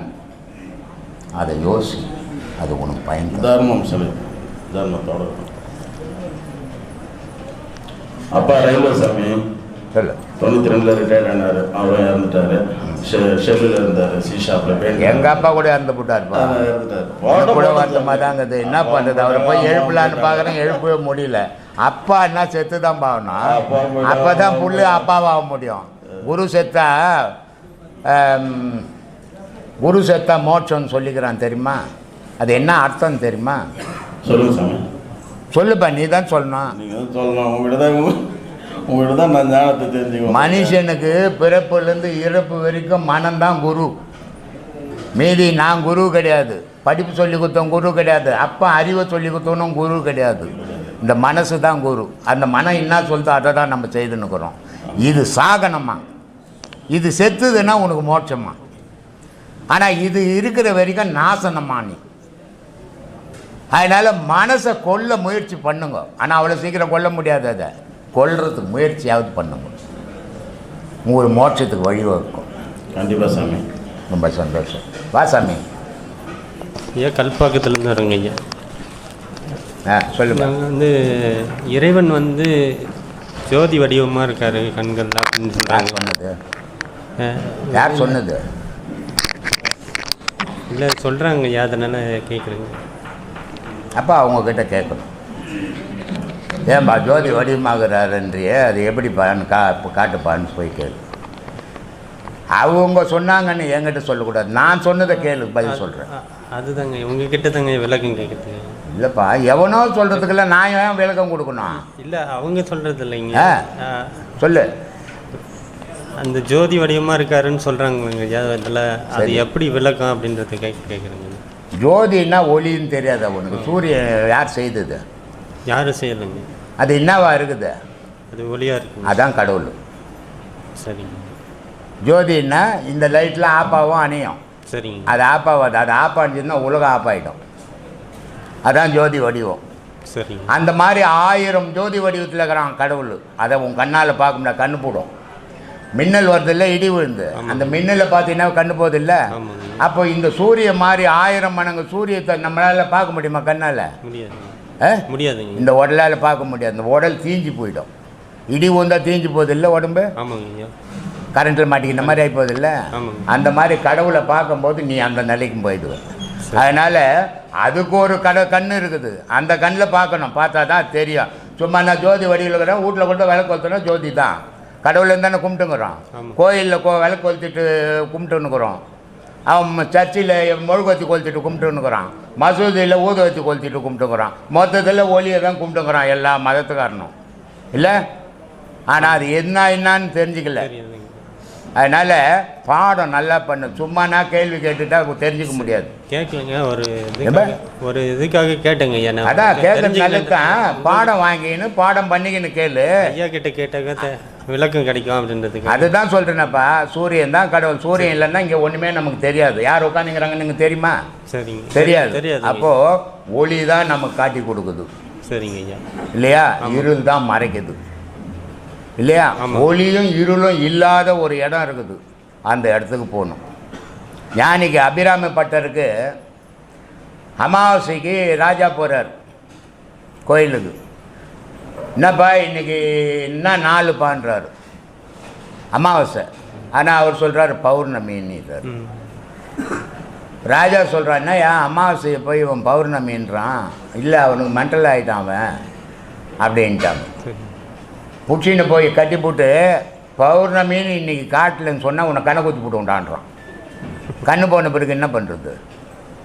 அதை யோசி, அது உனக்கு பயன். தர்மம் சொல்லு, தர்மத்தோட. அப்பா ரயில்வே சாமி 92 ரிட்டையர்ட் ஆனார், அவரும் இறந்துட்டாரு. ஷெஃபில் இருந்தார், சி ஷாப்பில் பெயிண்ட். எங்கள் அப்பா கூட இறந்து போட்டார்ப்பா, கூட வருத்தமாக தாங்குது. என்ன பண்ணுறது, அவரை போய் எழுப்பலான்னு பார்க்குறேன், எழுப்பவே முடியல. அப்பா என்ன செத்து தான் பார்க்கணும், அப்போ தான் புள்ளு அப்பாவாக முடியும். குரு செத்தா மோட்சம்னு சொல்லிக்கிறான் தெரியுமா? அது என்ன அர்த்தம் தெரியுமா? சொல்லுங்க சாமி. சொல்லுப்பா, நீ தான் சொல்லணும். நீங்கள் சொல்லணும், உங்கள்கிட்ட தான் நான் ஞானத்தை தெரிஞ்சுக்கணும். மனுஷனுக்கு பிறப்புலேருந்து இறப்பு வரைக்கும் மனம்தான் குரு, மீதி நான் குரு கிடையாது. படிப்பு சொல்லி கொடுத்தவன் குரு கிடையாது, அப்பா அறிவை சொல்லி கொடுத்தவனும் குரு கிடையாது. இந்த மனசு தான் குரு. அந்த மனம் என்ன சொல்லுதோ அதை தான் நம்ம செய்துன்னுக்குறோம். இது சாகனமா, இது செத்துதுன்னா உனக்கு மோட்சமா. ஆனால் இது இருக்கிற வரைக்கும் நாசனமா நீ. அதனால் மனசை கொல்ல முயற்சி பண்ணுங்க. ஆனால் அவ்வளோ சீக்கிரம் கொல்ல முடியாது. அதை கொல்றதுக்கு முயற்சியாவது பண்ணுங்க, உங்களுக்கு மோட்சத்துக்கு வழிவகுக்கும். கண்டிப்பாக சாமி. ரொம்ப சந்தோஷம். வா சாமி. ஐயா கல்பாக்கத்துலேருந்து வரேங்க ஐயா. சொல்லுங்க. நாங்கள் வந்து இறைவன் வந்து ஜோதி வடிவமாக இருக்கார் கண்கள் அப்படின்னு யார் சொல்கிறாங்க. சொன்னது? யார் சொன்னது? இல்லை சொல்கிறாங்க ஐயா, அதனால் கேட்குறேங்க. அப்போ அவங்கக்கிட்ட கேட்கணும். ஏன்பா ஜோதி வடிவமாகிறாருன்றியே, அது எப்படிப்பான்னு காட்டுப்பான்னு போய் கேளு. அவங்க சொன்னாங்கன்னு என்கிட்ட சொல்லக்கூடாது, நான் சொன்னதை கேளு, பதில் சொல்கிறேன். அதுதாங்க உங்ககிட்ட தாங்க விளக்கம் கேட்குறதுக்கு. இல்லைப்பா, எவனோ சொல்கிறதுக்கெல்லாம் நான் ஏன் விளக்கம் கொடுக்கணும்? இல்லை அவங்க சொல்கிறது இல்லைங்க. சொல்லு. அந்த ஜோதி வடிவமாக இருக்காருன்னு சொல்கிறாங்க ஐயா, அதில் அது எப்படி விளக்கம் அப்படின்றத கேட்குறேங்க. ஜோதின்னா ஒளின்னு தெரியாது அவனுக்கு. சூரியன் யார் செய்தது? யாரும் செய்யலைங்க. அது என்னவா இருக்குது? அது ஒளியாக இருக்குங்க. அதான் கடவுள். சரிங்க. ஜோதின்னா இந்த லைட்டில் ஆப்பாவும் அணையும். சரிங்க. அது ஆப்பாவாது. அது ஆப்பான்னு உலகம் ஆப்பாயிடும். அதான் ஜோதி வடிவம். சரிங்க. அந்த மாதிரி 1000 ஜோதி வடிவத்தில் இருக்கிறான் கடவுள். அதை உன் கண்ணால் பார்க்க முடியாது, கண்ணு போடும். மின்னல் வருதில்ல, இடி விழுந்து, அந்த மின்னலை பார்த்தீங்கன்னா கண்ணு போதில்லை. அப்போ இந்த சூரிய மாதிரி 1000 மடங்கு சூரியத்தை நம்மளால் பார்க்க முடியுமா கண்ணால்? முடியாதுங்க. இந்த உடலால் பார்க்க முடியாது. இந்த உடல் தீஞ்சு போயிடும். இடி விழுந்தா தீஞ்சு போதில்லை உடம்பு. ஆமாங்க. கரண்ட்டில் மாட்டிக்கிற மாதிரி ஆகி போதில்லை. அந்த மாதிரி கடவுளை பார்க்கும்போது நீ அந்த நிலைக்கும் போயிடுவேன். அதனால் அதுக்கு ஒரு கண்ணு இருக்குது, அந்த கண்ணில் பார்க்கணும். பார்த்தா தான் தெரியும். சும்மா நான் ஜோதி வடிவில் இருக்கிறேன், வீட்டில் கொண்டு விளக்கு கொளுத்தனா ஜோதி தான். கடவுள் தானே கும்பிட்டுங்கிறோம். கோயிலில் விளக்கு கொளுத்திட்டு கும்பிட்டுன்னுக்குறோம். அவன் சர்ச்சில் மெழுகுவத்தி கொளுத்திட்டு கும்பிட்டுன்னுக்குறான். மசூதியில் ஊதுவத்தி கொளுத்திட்டு கும்பிட்டுங்கிறான். மொத்தத்தில் ஒளியை தான் கும்பிட்டுங்கிறான் எல்லா மதத்துக்காரனும் இல்லை. ஆனால் அது என்னான்னு தெரிஞ்சுக்கல. அதனால் பாடம் நல்லா பண்ணு. சும்மா நான் கேள்வி கேட்டுட்டா தெரிஞ்சுக்க முடியாது. கேட்கலங்க, ஒரு இதுக்காக கேட்டேங்க ஐயா. அதான் கேட்கறது நல்லது தான். பாடம் வாங்கின்னு பாடம் பண்ணிக்கின்னு கேளு. ஐயா கிட்ட கேட்டாக்க விளக்கம் கிடைக்கும் அப்படின்றதுக்கு அதுதான் சொல்கிறேனப்பா. சூரியன் தான் கடவுள். சூரியன் இல்லைன்னா இங்கே ஒன்றுமே நமக்கு தெரியாது. யார் உட்காந்துங்கிறாங்கன்னு நீங்கள் தெரியுமா? சரிங்க. தெரியாது. அப்போது ஒளி தான் நமக்கு காட்டி கொடுக்குது. சரிங்க ஐயா. இல்லையா? இருள் தான் மறைக்குது இல்லையா? ஒளியும் இருளும் இல்லாத ஒரு இடம் இருக்குது, அந்த இடத்துக்கு போகணும். ஞானிக்கு அபிராம பட்டருக்கு அமாவாசைக்கு ராஜா போகிறார் கோயிலுக்கு. என்னப்பா இன்னைக்கு என்ன நாளுப்பான்றார், அமாவாசை. ஆனால் அவர் சொல்கிறார் பௌர்ணமின்னு. ராஜா சொல்கிறான்னா ஏன் அமாவாசையை போய் இவன் பௌர்ணமின்றான்? இல்லை அவனுக்கு மென்டல் ஆகிட்டான் அவன் அப்படின்ட்டாங்க. புச்சின்னு போய் கட்டி போட்டு பௌர்ணமின்னு இன்றைக்கி காட்டலன்னு சொன்னால் உன்னை கண்ணை குத்தி போட்டு உண்டான்றான். கண்ணு போன பிறகு என்ன பண்ணுறது?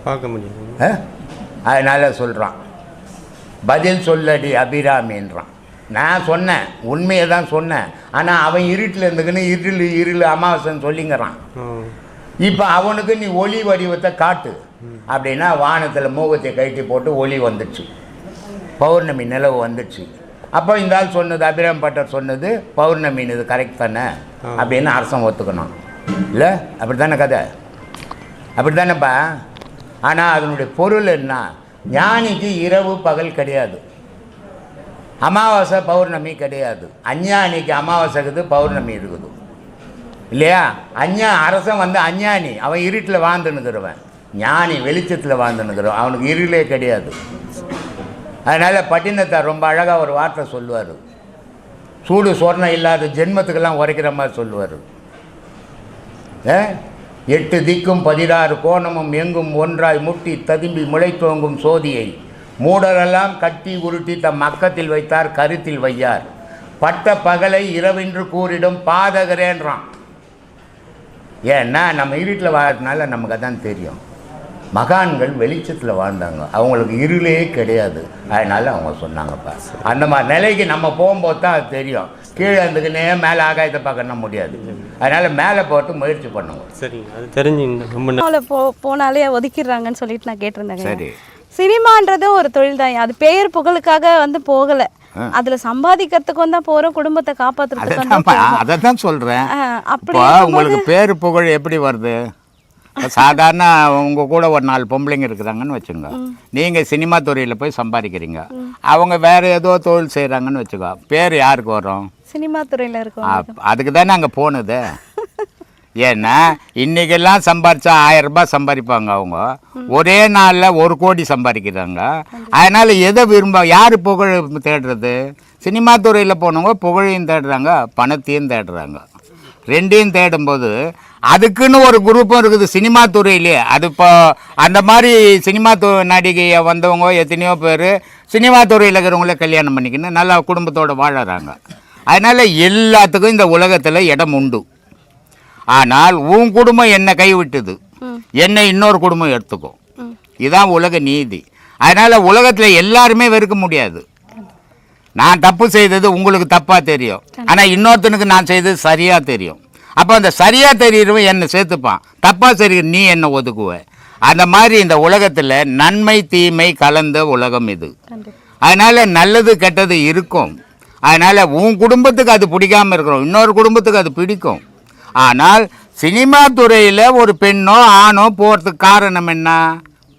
பார்க்க முடியாது. அதனால் சொல்கிறான் பதில் சொல்லடி அபிராமின்றான். நான் சொன்னேன், உண்மையை தான் சொன்னேன். ஆனால் அவன் இருட்டில் இருந்துக்குன்னு இருள் அமாவாசைன்னு சொல்லிங்கிறான். இப்போ அவனுக்கு நீ ஒளி வடிவத்தை காட்டு அப்படின்னா வானத்தில் மூகத்தை கழட்டி போட்டு ஒளி வந்துடுச்சு, பௌர்ணமி நிலவு வந்துடுச்சு. அப்போ இந்த ஆள் சொன்னது, அபிராம் பட்டர் சொன்னது பௌர்ணமின்னு, இது கரெக்ட் தானே அப்படின்னு அரசன் ஒத்துக்கணும். இல்லை அப்படி தானே கதை? அப்படி தானேப்பா. ஆனால் அதனுடைய பொருள் என்ன? ஞானிக்கு இரவு பகல் கிடையாது, அமாவாசை பௌர்ணமி கிடையாது. அஞ்ஞானிக்கு அமாவாசை இருக்குது, பௌர்ணமி இருக்குது இல்லையா? அரசன் வந்து அஞ்ஞானி, அவன் இருட்டில் வாழ்ந்துன்னுக்கிறவன். ஞானி வெளிச்சத்தில் வாழ்ந்துன்னுக்கிறவன், அவனுக்கு இருளே கிடையாது. அதனால் பட்டினத்தார் ரொம்ப அழகாக ஒரு வார்த்தை சொல்லுவார். சூடு சொர்ணம் இல்லாத ஜென்மத்துக்கெல்லாம் உரைக்கிற மாதிரி சொல்லுவார். 8 திக்கும் 16 கோணமும் எங்கும் ஒன்றாய் முட்டி ததும்பி முளைத்தோங்கும் சோதியை மூடரெல்லாம் கட்டி உருட்டி தம் மக்கத்தில் வைத்தார் கருத்தில் வையார். பட்ட பகலை இரவென்று கூறிடும் பாதகரேன்றான். ஏன்னா நம்ம இருட்டில் வாழ்றதுனால நமக்கு அதான் தெரியும். மகான்கள் வெளிச்சத்தில் வாழ்ந்தாங்க, அவங்களுக்கு இருளே கிடையாது. அதனால் அவங்க சொன்னாங்கப்பா. அந்த மாதிரி நிலைக்கு நம்ம போகும்போது தான் அது தெரியும். கீழே இருந்துக்குன்னே மேலே ஆகாயத்தை பார்க்கணும் முடியாது. அதனால் மேலே போகிறதுக்கு முயற்சி பண்ணுங்க. சரிங்க, அது தெரிஞ்சு ரொம்ப போனாலே ஒதுக்கிடுறாங்கன்னு சொல்லிட்டு நான் கேட்டிருந்தேங்க. சரி, சினிமான்றது ஒரு தொழில் தான், அது பெயர் புகழுக்காக வந்து போகலை, அதுல சம்பாதிக்கிறதுக்கும் தான் போறோம், குடும்பத்தை காப்பாற்றுறதுக்கு. அதை தான் சொல்கிறேன். அப்போ உங்களுக்கு பேர் புகழ் எப்படி வருது? சாதாரண உங்கள் கூட ஒரு 4 பொம்பளைங்க இருக்கிறாங்கன்னு வச்சுங்க, நீங்கள் சினிமா துறையில் போய் சம்பாதிக்கிறீங்க, அவங்க வேறு ஏதோ தொழில் செய்கிறாங்கன்னு வச்சுக்கோ, பேர் யாருக்கு வரும்? சினிமா துறையில் இருக்கோம். அதுக்கு தானே அங்கே போனது. ஏன்னா இன்றைக்கெல்லாம் சம்பாரிச்சா 1000 ரூபாய் சம்பாதிப்பாங்க, அவங்க ஒரே நாளில் 1 கோடி சம்பாதிக்கிறாங்க. அதனால் எதை யார் புகழ் தேடுறது? சினிமா துறையில் போனவங்க புகழையும் தேடுறாங்க, பணத்தையும் தேடுறாங்க. ரெண்டையும் தேடும்போது அதுக்குன்னு ஒரு குரூப்பும் இருக்குது சினிமா துறையிலே. அது இப்போ அந்த மாதிரி சினிமா நடிகையை வந்தவங்க எத்தனையோ பேர் சினிமா துறையில் இருக்கிறவங்களே கல்யாணம் பண்ணிக்கின்னு நல்லா குடும்பத்தோடு வாழறாங்க. அதனால் எல்லாத்துக்கும் இந்த உலகத்தில் இடம் உண்டு. ஆனால் உன் குடும்பம் என்னை கைவிட்டுது, என்னை இன்னொரு குடும்பம் எடுத்துக்கும். இதுதான் உலக நீதி. அதனால் உலகத்தில் எல்லாருமே வெறுக்க முடியாது. நான் தப்பு செய்தது உங்களுக்கு தப்பாக தெரியும், ஆனால் இன்னொருத்தனுக்கு நான் செய்தது சரியாக தெரியும். அப்போ அந்த சரியாக தெரிகிறவன் என்னை சேர்த்துப்பான், தப்பாக சரி நீ என்னை ஒதுக்குவேன். அந்த மாதிரி இந்த உலகத்தில் நன்மை தீமை கலந்த உலகம் இது. அதனால் நல்லது கெட்டது இருக்கும். அதனால் உன் குடும்பத்துக்கு அது பிடிக்காமல் இருக்கிறோம், இன்னொரு குடும்பத்துக்கு அது பிடிக்கும். ஆனால் சினிமா துறையில் ஒரு பெண்ணோ ஆணோ போகிறதுக்கு காரணம் என்ன?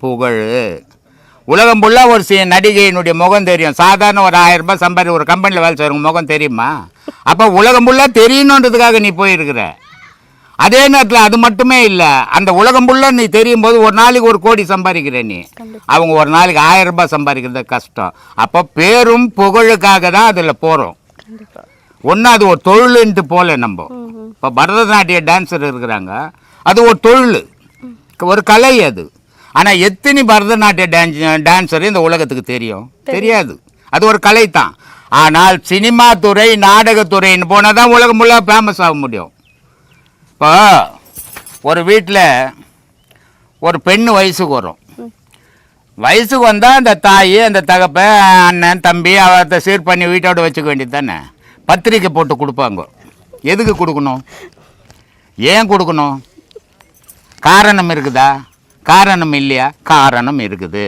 புகழ். உலகம் ஃபுல்லாக ஒரு நடிகையினுடைய முகம் தெரியும். சாதாரண ஒரு 1000 ரூபாய் சம்பாதி ஒரு கம்பெனியில் வேலை செய்கிறவங்க முகம் தெரியுமா? அப்போ உலகம் ஃபுல்லாக தெரியணுன்றதுக்காக நீ போயிருக்கிற. அதே நேரத்தில் அது மட்டுமே இல்லை, அந்த உலகம் ஃபுல்லாக நீ தெரியும் போது ஒரு நாளைக்கு 1 கோடி சம்பாதிக்கிற நீ, அவங்க ஒரு நாளைக்கு 1000 ரூபாய் சம்பாதிக்கிறது கஷ்டம். அப்போ பேரும் புகழுக்காக தான் அதில் போகிறோம். ஒன்று அது ஒரு தொழிலுன்ட்டு போல. நம்ம இப்போ பரதநாட்டிய டான்ஸர் இருக்கிறாங்க, அது ஒரு தொழில், ஒரு கலை அது. ஆனால் எத்தனை பரதநாட்டிய டான்ஸர் இந்த உலகத்துக்கு தெரியும்? தெரியாது. அது ஒரு கலை தான். ஆனால் சினிமா துறை நாடகத்துறைன்னு போனால் தான் உலகம் ஃபுல்லாக ஃபேமஸ் ஆக முடியும். இப்போ ஒரு வீட்டில் ஒரு பெண்ணு வயசுக்கு வரும். வயசுக்கு வந்தால் அந்த தாய் அந்த தகப்ப அண்ணன் தம்பி அவரை சீர் பண்ணி வீட்டோட வச்சுக்க வேண்டியது தானே. பத்திரிக்கை போட்டு கொடுப்பாங்க. எதுக்கு கொடுக்கணும்? ஏன் கொடுக்கணும்? காரணம் இருக்குதா? காரணம் இல்லையா? காரணம் இருக்குது.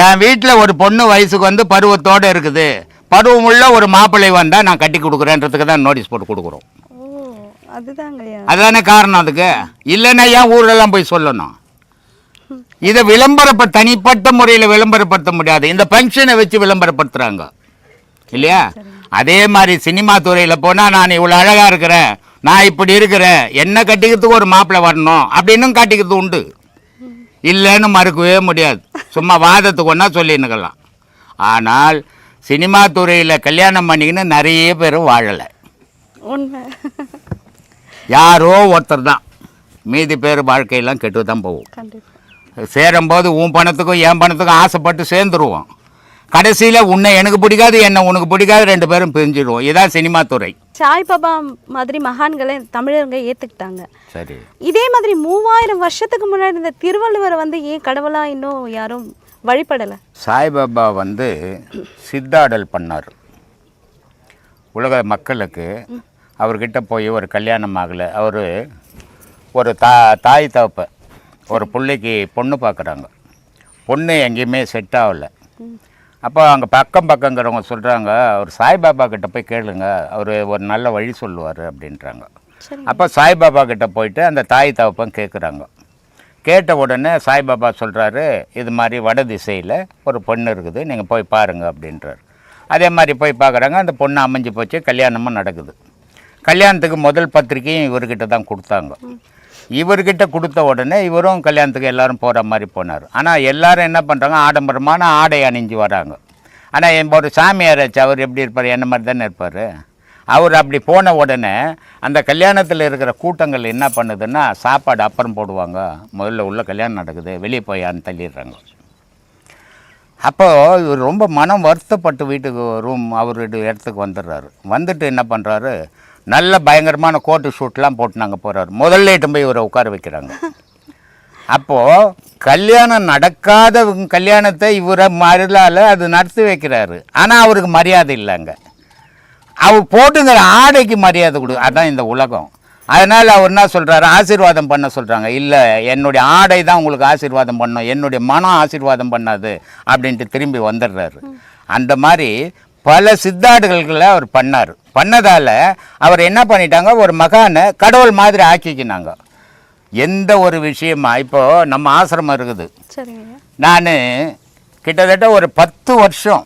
என் வீட்டில் ஒரு பொண்ணு வயசுக்கு வந்து பருவத்தோடு இருக்குது, பருவமுள்ள ஒரு மாப்பிள்ளை வந்தால் நான் கட்டி கொடுக்குறேன்றதுக்கு தான் நோட்டீஸ் போட்டு கொடுக்குறோம். அதுதானே காரணம். அதுக்கு இல்லைன்னா ஏன் ஊரெல்லாம் போய் சொல்லணும்? இதை தனிப்பட்ட முறையில் விளம்பரப்படுத்த முடியாது. இந்த ஃபங்க்ஷனை வச்சு விளம்பரப்படுத்துகிறாங்க இல்லையா? அதே மாதிரி சினிமா துறையில் போனால் நான் இவ்வளோ அழகாக இருக்கிறேன், நான் இப்படி இருக்கிறேன், என்ன கட்டிக்கிறதுக்கு ஒரு மாப்பிள்ளை வரணும் அப்படின்னும் காட்டிக்கிறது உண்டு. இல்லைன்னு மறுக்கவே முடியாது. சும்மா வாதத்துக்கு ஒன்றா சொல்லின்னுக்கலாம். ஆனால் சினிமா துறையில் கல்யாணம் பண்ணிக்கின்னு நிறைய பேர் வாழலை. யாரோ ஒருத்தர் தான், மீதி பேர் வாழ்க்கையெல்லாம் கெட்டு தான் போகும். சேரும்போது உன் பணத்துக்கும் என் பணத்துக்கும் ஆசைப்பட்டு சேர்ந்துருவோம். கடைசியில் உன்னை எனக்கு பிடிக்காது, என்ன உனக்கு பிடிக்காது, 2 பேரும் பிரிஞ்சிடுவோம். இதான் சினிமா துறை. சாய்பாபா மாதிரி மகான்களை தமிழருங்க ஏற்றுக்கிட்டாங்க. சரி, இதே மாதிரி 3000 வருஷத்துக்கு முன்னாடி இந்த திருவள்ளுவரை வந்து ஏன் கடவுளாக இன்னும் யாரும் வழிபடலை? சாய்பாபா வந்து சித்தாடல் பண்ணார் உலக மக்களுக்கு. அவர்கிட்ட போய் ஒரு கல்யாணம் ஆகலை. அவர் ஒரு தாய் தகப்ப ஒரு பிள்ளைக்கு பொண்ணு பார்க்குறாங்க. பொண்ணு எங்கேயுமே செட் ஆகலை. அப்போ அங்கே பக்கங்கிறவங்க சொல்கிறாங்க, அவர் சாய்பாபா கிட்ட போய் கேளுங்க, அவர் ஒரு நல்ல வழி சொல்லுவார் அப்படின்றாங்க. அப்போ சாய்பாபா கிட்ட போயிட்டு அந்த தாய் தகப்பன் கேட்குறாங்க. கேட்ட உடனே சாய்பாபா சொல்கிறாரு, இது மாதிரி வட திசையில் ஒரு பொண்ணு இருக்குது, நீங்கள் போய் பாருங்கள் அப்படின்றார். அதே மாதிரி போய் பார்க்குறாங்க. அந்த பொண்ணு அமைஞ்சு போச்சு, கல்யாணமும் நடக்குது. கல்யாணத்துக்கு முதல் பத்திரிக்கையும் இவர்கிட்ட தான் கொடுத்தாங்க. இவர்கிட்ட கொடுத்த உடனே இவரும் கல்யாணத்துக்கு எல்லோரும் போகிற மாதிரி போனார். ஆனால் எல்லோரும் என்ன பண்ணுறாங்க, ஆடம்பரமான ஆடை அணிஞ்சு வராங்க. ஆனால் ஒரு சாமியாராச்சு, அவர் எப்படி இருப்பார்? என்ன மாதிரி தானே இருப்பார். அவர் அப்படி போன உடனே அந்த கல்யாணத்தில் இருக்கிற கூட்டங்கள் என்ன பண்ணுதுன்னா, சாப்பாடு அப்புறம் போடுவாங்க, முதல்ல உள்ள கல்யாணம் நடக்குது, வெளியே போயான்னு தள்ளிடுறாங்க. அப்போது இவர் ரொம்ப மனம் வருத்தப்பட்டு வீட்டுக்கு அவருடைய இடத்துக்கு வந்துடுறாரு. வந்துட்டு என்ன பண்ணுறாரு, நல்ல பயங்கரமான கோட்டு ஷூட்லாம் போட்டு நாங்கள் போகிறாரு. முதல்ல இட்டு போய் இவரை உட்கார வைக்கிறாங்க. அப்போது கல்யாணம் நடக்காத கல்யாணத்தை இவரை மறுலால் அது நடத்தி வைக்கிறாரு. ஆனால் அவருக்கு மரியாதை இல்லைங்க. அவர் போட்டுங்கிற ஆடைக்கு மரியாதை கொடு. அதான் இந்த உலகம். அதனால் அவர் என்ன சொல்கிறாரு, ஆசீர்வாதம் பண்ண சொல்கிறாங்க. இல்லை, என்னுடைய ஆடை தான் உங்களுக்கு ஆசீர்வாதம் பண்ணணும், என்னுடைய மனம் ஆசீர்வாதம் பண்ணாது அப்படின்ட்டு திரும்பி வந்துடுறாரு. அந்த மாதிரி பல சித்தாடுகளை அவர் பண்ணதால் அவர் என்ன பண்ணிட்டாங்க, ஒரு மகானை கடவுள் மாதிரி ஆக்கிக்கினாங்க. எந்த ஒரு விஷயமா, இப்போது நம்ம ஆசிரமம் இருக்குது, நான் கிட்டத்தட்ட ஒரு 10 வருஷம்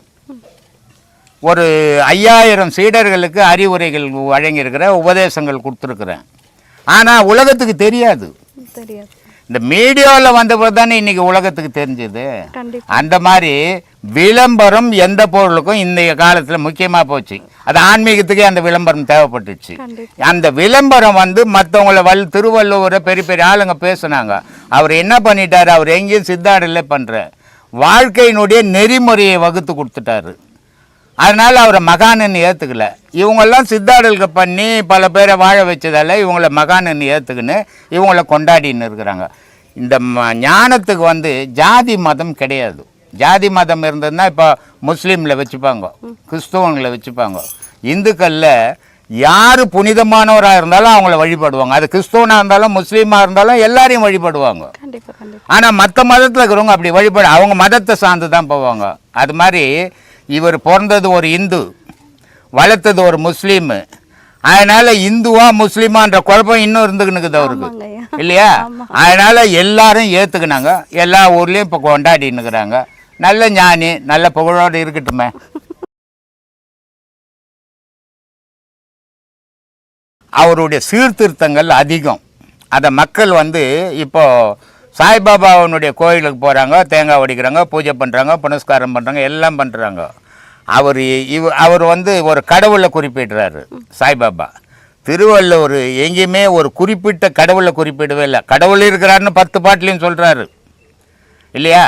ஒரு 5000 சீடர்களுக்கு அறிவுரைகள் வழங்கியிருக்கிற உபதேசங்கள் கொடுத்துருக்குறேன். ஆனால் உலகத்துக்கு தெரியாது. இந்த மீடியாவில் வந்தபோது தானே இன்றைக்கி உலகத்துக்கு தெரிஞ்சது. அந்த மாதிரி விளம்பரம் எந்த பொருளுக்கும் இன்றைய காலத்தில் முக்கியமாக போச்சு. அது ஆன்மீகத்துக்கே அந்த விளம்பரம் தேவைப்பட்டுச்சு. அந்த விளம்பரம் மற்றவங்கள திருவள்ளுவரை பெரிய பெரிய ஆளுங்க பேசுனாங்க. அவர் என்ன பண்ணிட்டார், அவர் எங்கேயும் சித்தாடலே பண்ணுற வாழ்க்கையினுடைய நெறிமுறையை வகுத்து கொடுத்துட்டாரு. அதனால் அவரை மகானன்னு ஏற்றுக்கல. இவங்கெல்லாம் சித்தாடலுக்கு பண்ணி பல பேரை வாழ வச்சதால் இவங்கள மகானன்னு ஏற்றுக்குன்னு இவங்கள கொண்டாடின்னு இருக்கிறாங்க. இந்த ஞானத்துக்கு ஜாதி மதம் கிடையாது. ஜாதி மதம் இருந்ததுன்னா இப்போ முஸ்லீமில் வச்சுப்பாங்க, கிறிஸ்தவங்களை வச்சுப்பாங்க. இந்துக்களில் யார் புனிதமானவராக இருந்தாலும் அவங்கள வழிபடுவாங்க. அது கிறிஸ்தவனாக இருந்தாலும் முஸ்லீமாக இருந்தாலும் எல்லாரையும் வழிபடுவாங்க. ஆனால் மற்ற மதத்தில் இருக்கிறவங்க அப்படி அவங்க மதத்தை சார்ந்து தான் போவாங்க. அது மாதிரி இவர் பிறந்தது ஒரு இந்து, வளர்த்தது ஒரு முஸ்லீமு. அதனால் இந்துவா முஸ்லீமான்ற குழப்பம் இன்னும் இருந்துக்கினுக்குது அவருக்கு, இல்லையா? அதனால் எல்லாரும் ஏற்றுக்கினாங்க. எல்லா ஊர்லேயும் இப்போ கொண்டாடின்னுக்குறாங்க. நல்ல ஞானி, நல்ல புகழோடு இருக்கட்டுமே. அவருடைய சீர்திருத்தங்கள் அதிகம். அதை மக்கள் இப்போது சாய்பாபாவுடைய கோயிலுக்கு போகிறாங்க, தேங்காய் உடைக்கிறாங்க, பூஜை பண்ணுறாங்க, புனஸ்காரம் பண்ணுறாங்க, எல்லாம் பண்ணுறாங்க. அவர் ஒரு கடவுளை குறிப்பிடுறாரு சாய்பாபா. திருவள்ளுவர் எங்கேயுமே ஒரு குறிப்பிட்ட கடவுளை குறிப்பிடவே இல்லை. கடவுள் இருக்கிறாருன்னு 10 பாட்டிலையும் சொல்கிறாரு, இல்லையா?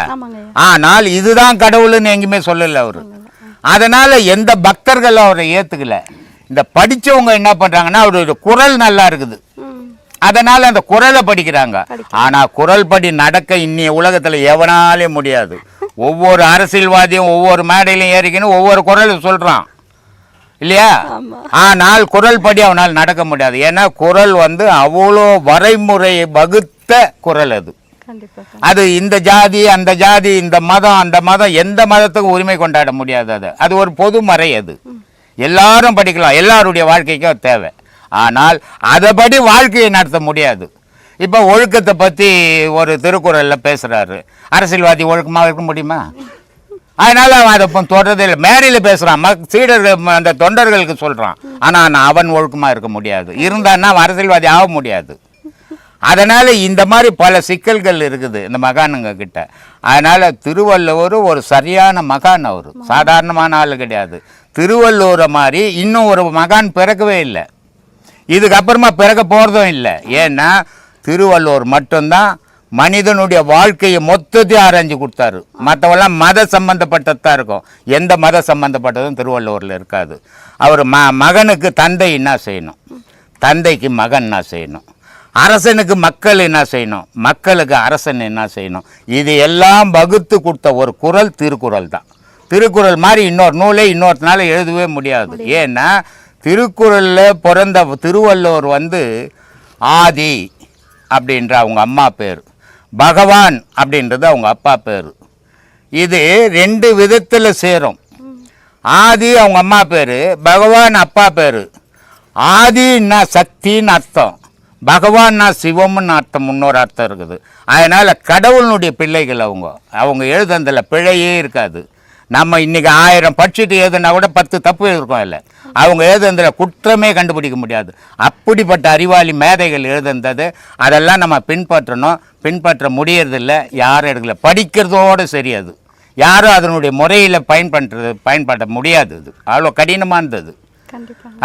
ஆனால் இதுதான் கடவுள்னு எங்கேயுமே சொல்லலை அவர். அதனால் எந்த பக்தர்களும் அவரை ஏற்றுக்கல. இந்த படித்தவங்க என்ன பண்ணுறாங்கன்னா, அவருடைய குரல் நல்லா இருக்குது, அதனால் அந்த குரலை படிக்கிறாங்க. ஆனால் குரல் படி நடக்க இன்னைய உலகத்தில் எவனாலே முடியாது. ஒவ்வொரு அரசியல்வாதியும் ஒவ்வொரு மேடையிலையும் ஏறிக்கணும், ஒவ்வொரு குரலும் சொல்கிறான், இல்லையா? ஆனால் குரல் படி அவனால் நடக்க முடியாது. ஏன்னா குரல் அவ்வளோ வரைமுறையை வகுத்த குரல் அது. அது இந்த ஜாதி அந்த ஜாதி, இந்த மதம் அந்த மதம், எந்த மதத்துக்கும் உரிமை கொண்டாட முடியாது. அது ஒரு பொதுமறை. அது எல்லாரும் படிக்கலாம், எல்லாருடைய வாழ்க்கைக்கும் தேவை. ஆனால் அதைப்படி வாழ்க்கையை நடத்த முடியாது. இப்போ ஒழுக்கத்தை பற்றி ஒரு திருக்குறளில் பேசுகிறாரு. அரசியல்வாதி ஒழுக்கமாக இருக்க முடியுமா? அதனால் அவன் அதை தொடர்றதே இல்லை. மேடையில் பேசுகிறான், சீடர்கள் அந்த தொண்டர்களுக்கு சொல்கிறான். ஆனால் அவன் ஒழுக்கமாக இருக்க முடியாது. இருந்தான்னா அவன் அரசியல்வாதி ஆக முடியாது. அதனால் இந்த மாதிரி பல சிக்கல்கள் இருக்குது இந்த மகானுங்க கிட்ட. அதனால் திருவள்ளுவர் ஒரு சரியான மகான். அவர் சாதாரணமான ஆள் கிடையாது. திருவள்ளுவரை மாதிரி இன்னும் ஒரு மகான் பிறக்கவே இல்லை, இதுக்கப்புறமா பிறக்க போகிறதும் இல்லை. ஏன்னா திருவள்ளுவர் மட்டும்தான் மனிதனுடைய வாழ்க்கையை மொத்தத்தையும் ஆராய்ஞ்சு கொடுத்தாரு. மற்றவெல்லாம் மத சம்பந்தப்பட்டதான் இருக்கும். எந்த மத சம்பந்தப்பட்டதும் திருவள்ளுவரில் இருக்காது. அவர் மகனுக்கு தந்தை என்ன செய்யணும், தந்தைக்கு மகன் என்ன செய்யணும், அரசனுக்கு மக்கள் என்ன செய்யணும், மக்களுக்கு அரசன் என்ன செய்யணும், இது எல்லாம் வகுத்து கொடுத்த ஒரு குறள் திருக்குறள் தான். திருக்குறள் மாதிரி இன்னொரு நூலை இன்னொருத்தனால எழுதவே முடியாது. ஏன்னா திருக்குறளில் பிறந்த திருவள்ளுவர் ஆதி அப்படின்ற அவங்க அம்மா பேர், பகவான் அப்படின்றது அவங்க அப்பா பேர். இது 2 விதத்தில் சேரும். ஆதி அவங்க அம்மா பேர், பகவான் அப்பா பேர். ஆதின்னா சக்தின்னு அர்த்தம், பகவான்னா சிவம்னு அர்த்தம், இன்னொரு அர்த்தம் இருக்குது. அதனால் கடவுளுடைய பிள்ளைகள் அவங்க எழுதுனதில் பிழையே இருக்காது. நம்ம இன்றைக்கி 1000 படிச்சுட்டு எழுதுனா கூட 10 தப்பு இருக்கும். இல்லை, அவங்க எழுதுனதில் குற்றமே கண்டுபிடிக்க முடியாது. அப்படிப்பட்ட அறிவாளி மேதைகள் எழுதுனது அதெல்லாம் நம்ம பின்பற்றணும். பின்பற்ற முடியறதில்லை, யாரும் எடுக்கல. படிக்கிறதோடு சரி, அது யாரும் அதனுடைய முறையில் பயன்படுத்த முடியாது. அது அவ்வளோ கடினமானது.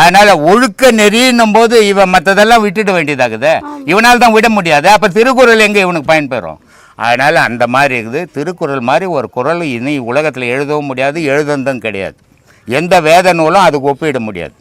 அதனால் ஒழுக்க நெறின்னும் போது இவன் மற்றதெல்லாம் விட்டுட வேண்டியதாகுது. இவனால் தான் விட முடியாது. அப்போ திருக்குறள் எங்கே இவனுக்கு பயன்பெறும்? அதனால் அந்த மாதிரி இருக்குது. திருக்குறள் மாதிரி ஒரு குறள் இனி உலகத்தில் எழுதவும் முடியாது, எழுதுனதும் கிடையாது. எந்த வேத நூலும் அதுக்கு ஒப்பிட முடியாது.